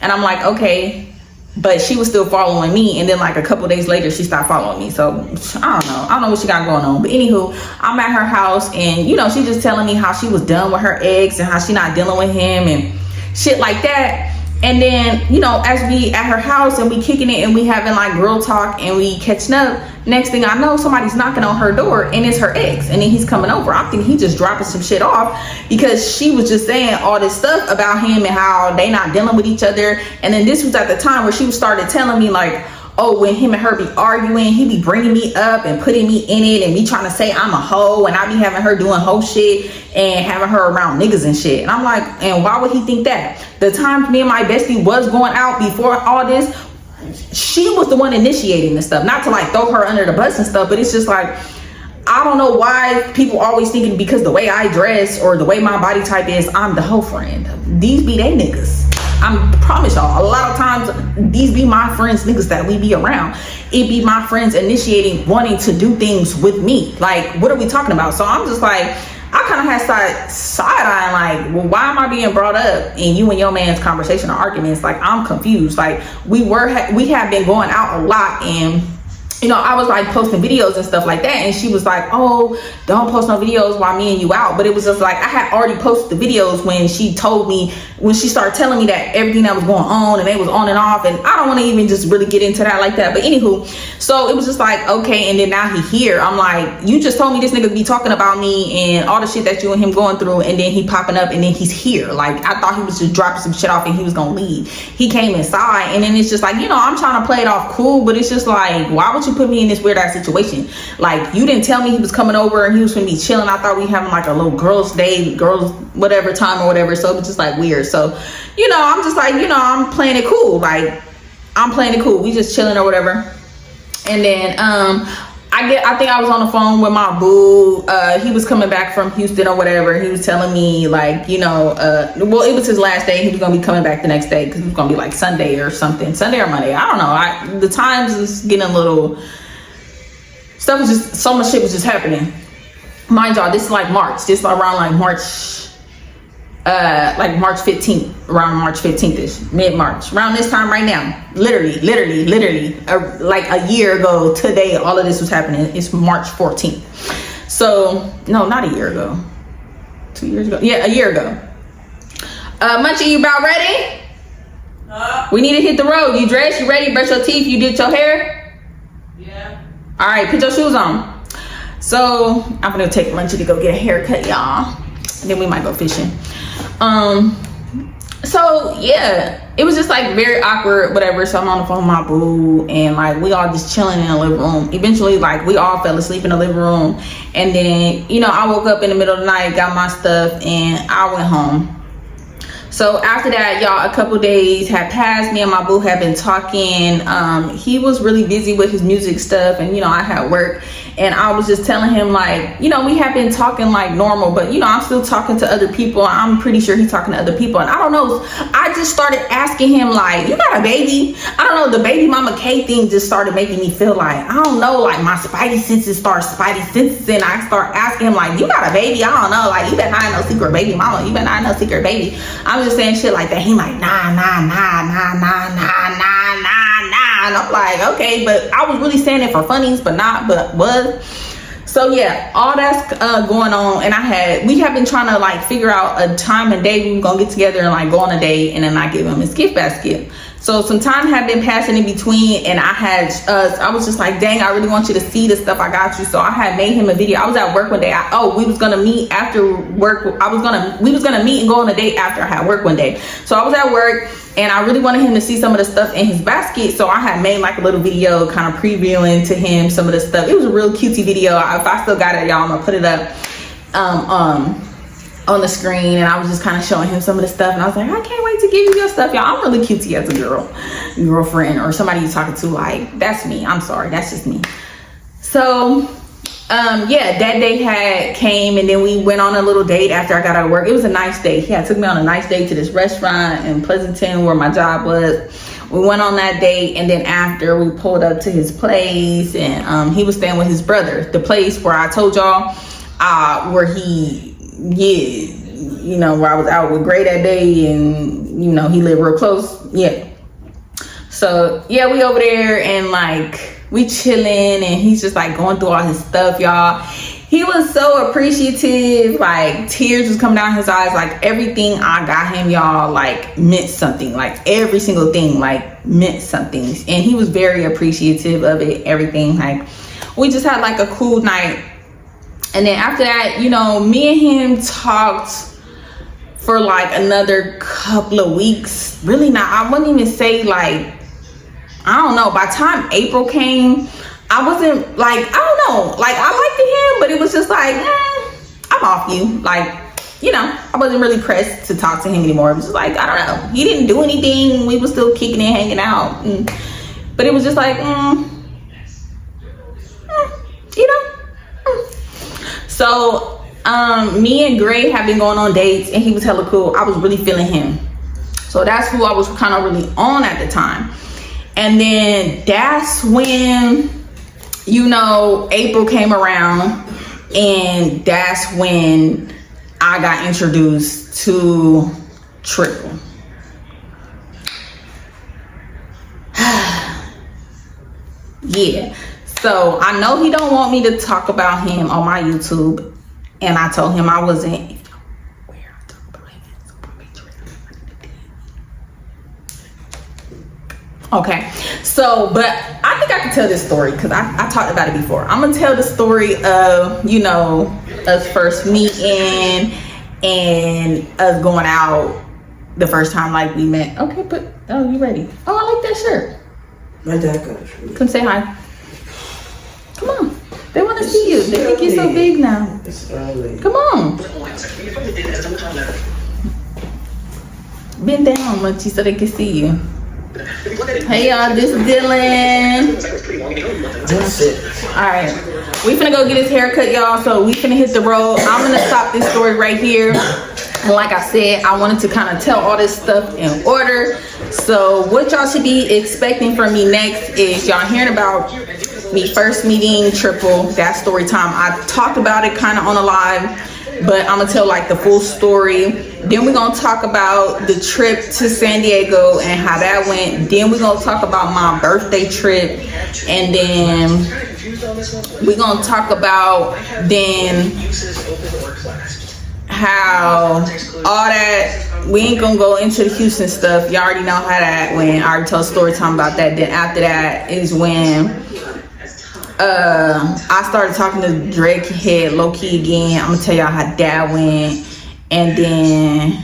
And I'm like, okay, but she was still following me. And then like a couple days later, she stopped following me. So I don't know what she got going on. But anywho, I'm at her house, and you know, she just telling me how she was done with her ex and how she not dealing with him and shit like that. And then, you know, as we at her house and we kicking it and we having like girl talk and we catching up, next thing I know, somebody's knocking on her door, and it's her ex, and then he's coming over. I'm thinking he just dropping some shit off because she was just saying all this stuff about him and how they not dealing with each other. And then this was at the time where she started telling me like, oh, when him and her be arguing, he be bringing me up and putting me in it, and me trying to say I'm a hoe, and I be having her doing hoe shit and having her around niggas and shit. And I'm like, and why would he think that? The time me and my bestie was going out before all this, she was the one initiating this stuff. Not to like throw her under the bus and stuff, but it's just like, I don't know why people always thinking because the way I dress or the way my body type is, I'm the hoe friend. These be they niggas. I promise y'all, a lot of times these be my friends niggas that we be around. It be my friends initiating wanting to do things with me. Like, what are we talking about? So I'm just like, I kind of had side-eyeing like, well, why am I being brought up in you and your man's conversation or arguments? Like, I'm confused. Like, we have been going out a lot, and you know, I was like posting videos and stuff like that, and she was like, oh, don't post no videos while me and you out. But it was just like, I had already posted the videos when she told me, when she started telling me that everything that was going on and they was on and off, and I don't want to even just really get into that like that. But anywho, so it was just like, okay, and then now he here. I'm like, you just told me this nigga be talking about me and all the shit that you and him going through, and then he popping up, and then he's here. Like, I thought he was just dropping some shit off and he was gonna leave. He came inside, and then it's just like, you know, I'm trying to play it off cool, but it's just like, why would you put me in this weird ass situation? Like, you didn't tell me he was coming over and he was gonna be chilling. I thought we having like a little girls day, girls whatever time or whatever. So it was just like weird. So, you know, I'm just like, you know, I'm playing it cool. Like, I'm playing it cool. We just chilling or whatever. And then I think I was on the phone with my boo. He was coming back from Houston or whatever. He was telling me like, you know, well, it was his last day. He was gonna be coming back the next day because it was gonna be like Sunday or something, Sunday or Monday. I don't know. The times is getting a little, stuff was just, so much shit was just happening. Mind y'all, this is like March. This is around like March 15th, around March 15th-ish, mid-March, around this time right now. Literally, like a year ago today, all of this was happening. It's March 14th. So, no, not a year ago. 2 years ago. Yeah, a year ago. Munchie, you about ready? We need to hit the road. You dressed? You ready? Brush your teeth? You did your hair? Yeah. All right, put your shoes on. So, I'm gonna take Munchie to go get a haircut, y'all. And then we might go fishing. So yeah, it was just like very awkward, whatever. So I'm on the phone with my boo, and like we all just chilling in the living room. Eventually, like we all fell asleep in the living room, and then I woke up in the middle of the night, got my stuff, and I went home. So after that, y'all, a couple days had passed. Me and my boo had been talking. He was really busy with his music stuff, and I had work, and I was just telling him like, we had been talking like normal, but I'm still talking to other people. I'm pretty sure he's talking to other people, and I don't know. I just started asking him like, "You got a baby?" I don't know. The baby mama K thing just started making me feel like, I don't know, like my spidey senses start spidey senses, and I start asking him like, "You got a baby?" I don't know. Like, you better not have no secret baby mama. You better not have no secret baby. I'm just saying shit like that. He like, nah. And I'm like, okay, but I was really saying it for funnies, but was. So yeah, all that's going on, and we have been trying to like figure out a time and day we were gonna get together and like go on a date, and then I give him his gift basket. So some time had been passing in between, and I was just like, dang, I really want you to see the stuff I got you. So I had made him a video. I was at work one day. We was gonna meet after work. We was gonna meet and go on a date after I had work one day. So I was at work, and I really wanted him to see some of the stuff in his basket. So I had made like a little video kind of previewing to him some of the stuff. It was a real cutesy video. If I still got it, y'all, I'm gonna put it up on the screen, and I was just kind of showing him some of the stuff, and I was like, I can't wait to give you your stuff, y'all. I'm really cutesy as a girlfriend, or somebody you're talking to. Like, that's me. I'm sorry, that's just me. So yeah, that day came, and then we went on a little date after I got out of work. It was a nice date. He had took me on a nice date to this restaurant in Pleasanton where my job was. We went on that date, and then after we pulled up to his place, and he was staying with his brother, the place where I told y'all where where I was out with Gray that day, and he lived real close. Yeah. So yeah, we over there, and like we chilling, and he's just like going through all his stuff, y'all. He was so appreciative, like tears was coming down his eyes. Like everything I got him, y'all, like meant something. Like every single thing like meant something, and he was very appreciative of it. Everything, like we just had like a cool night. And then after that, me and him talked for like another couple of weeks. Really not, I wouldn't even say like, I don't know. By the time April came, I wasn't like, I don't know. Like I liked him, but it was just like, I'm off you. Like, I wasn't really pressed to talk to him anymore. It was just like, I don't know. He didn't do anything. We were still kicking it, hanging out. But it was just like, So me and Gray have been going on dates, and he was hella cool. I was really feeling him. So that's who I was kind of really on at the time. And then that's when, April came around, and that's when I got introduced to Triple. Yeah. So I know he don't want me to talk about him on my YouTube, and I told him I wasn't. Okay, so but I think I can tell this story because I talked about it before. I'm gonna tell the story of us first meeting and us going out the first time like we met. Okay, but you ready? Oh, I like that shirt. My dad got a shirt. Come say hi. Come on. They want to see you. They think you're so big now. It's early. Come on. Bend down, Munchie, so they can see you. Hey, y'all. This is Dylan. That's it. All right. We finna go get his haircut, y'all. So we finna hit the road. I'm gonna stop this story right here. And like I said, I wanted to kind of tell all this stuff in order. So what y'all should be expecting from me next is y'all hearing about me first meeting Triple. That story time. I talked about it kind of on a live, but I'm gonna tell like the full story. Then we're gonna talk about the trip to San Diego and how that went. Then we're gonna talk about my birthday trip, and then we're gonna talk about then how all that. We ain't gonna go into the Houston stuff. Y'all already know how that went. I already told a story time about that. Then after that is when I started talking to Drake Head low key again. I'm gonna tell y'all how that went. And then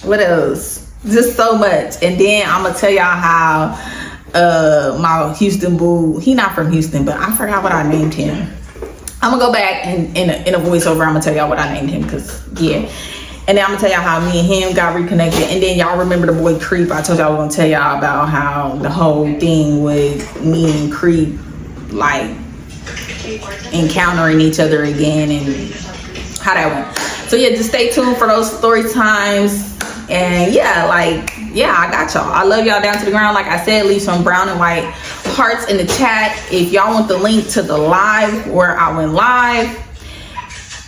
what else? Just so much. And then I'm gonna tell y'all how my Houston boo, he not from Houston, but I forgot what I named him. I'm gonna go back and in a voiceover, I'm gonna tell y'all what I named him, because yeah. And then I'm gonna tell y'all how me and him got reconnected. And then y'all remember the boy Creep. I told y'all I was gonna tell y'all about how the whole thing with me and Creep like encountering each other again and how that went. So yeah, just stay tuned for those story times. And yeah, like, yeah, I got y'all. I love y'all down to the ground. Like I said, leave some brown and white hearts in the chat. If y'all want the link to the live where I went live,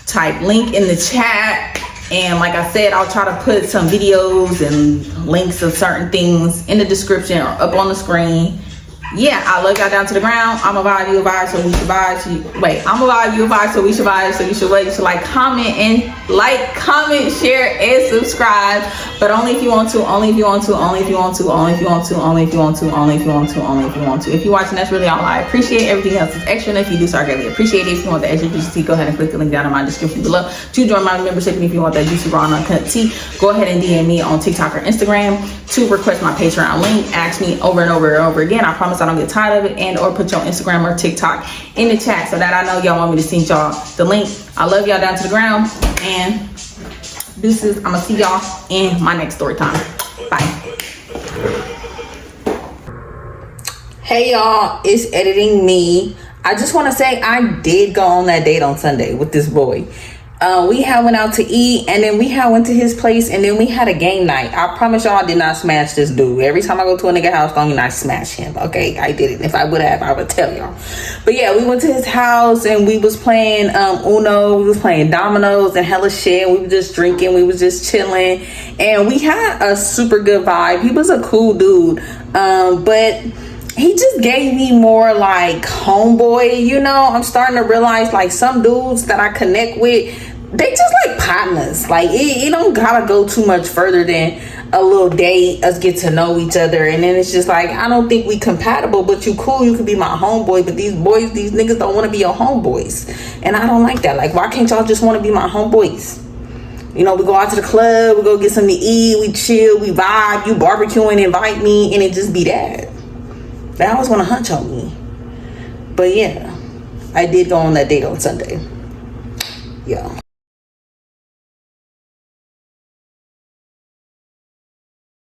type link in the chat. And like I said, I'll try to put some videos and links of certain things in the description or up on the screen. Yeah, I love y'all down to the ground. I'm a vibe, you a vibe, so we should vibe. I'm a vibe, you a vibe, so we should vibe. So you should wait. You should comment, share, and subscribe. But only if you want to, only if you want to, only if you want to, only if you want to, only if you want to, only if you want to, only if you want to. If you're watching, that's really all I appreciate. Everything else is extra. And if you do, so I greatly appreciate it. If you want the extra juicy tea, go ahead and click the link down in my description below to join my membership. And if you want that juicy raw and uncut tea, go ahead and DM me on TikTok or Instagram to request my Patreon link. Ask me over and over and over again. I promise I don't get tired of it. And or put your Instagram or TikTok in the chat so that I know y'all want me to send y'all the link. I love y'all down to the ground, and deuces. I'm gonna see y'all in my next story time. Bye. Hey y'all, it's editing me. I just want to say I did go on that date on Sunday with this boy. We had went out to eat, and then we had went to his place, and then we had a game night. I promise y'all I did not smash this dude. Every time I go to a nigga house, don't mean I smash him. Okay, I did it. If I would have, I would tell y'all. But yeah, we went to his house, and we was playing Uno, we was playing dominoes and hella shit. We was just drinking, we was just chilling, and we had a super good vibe. He was a cool dude, but he just gave me more like homeboy, you know. I'm starting to realize like some dudes that I connect with, they just like partners. Like it don't gotta go too much further than a little date, us get to know each other, and then it's just like, I don't think we compatible, but you cool, you could be my homeboy. But these boys, these niggas don't want to be your homeboys, and I don't like that. Like, why can't y'all just want to be my homeboys? You know, we go out to the club, we go get something to eat, we chill, we vibe, you barbecue and invite me, and it just be that. They always want to hunch on me. But yeah, I did go on that date on Sunday. Yeah.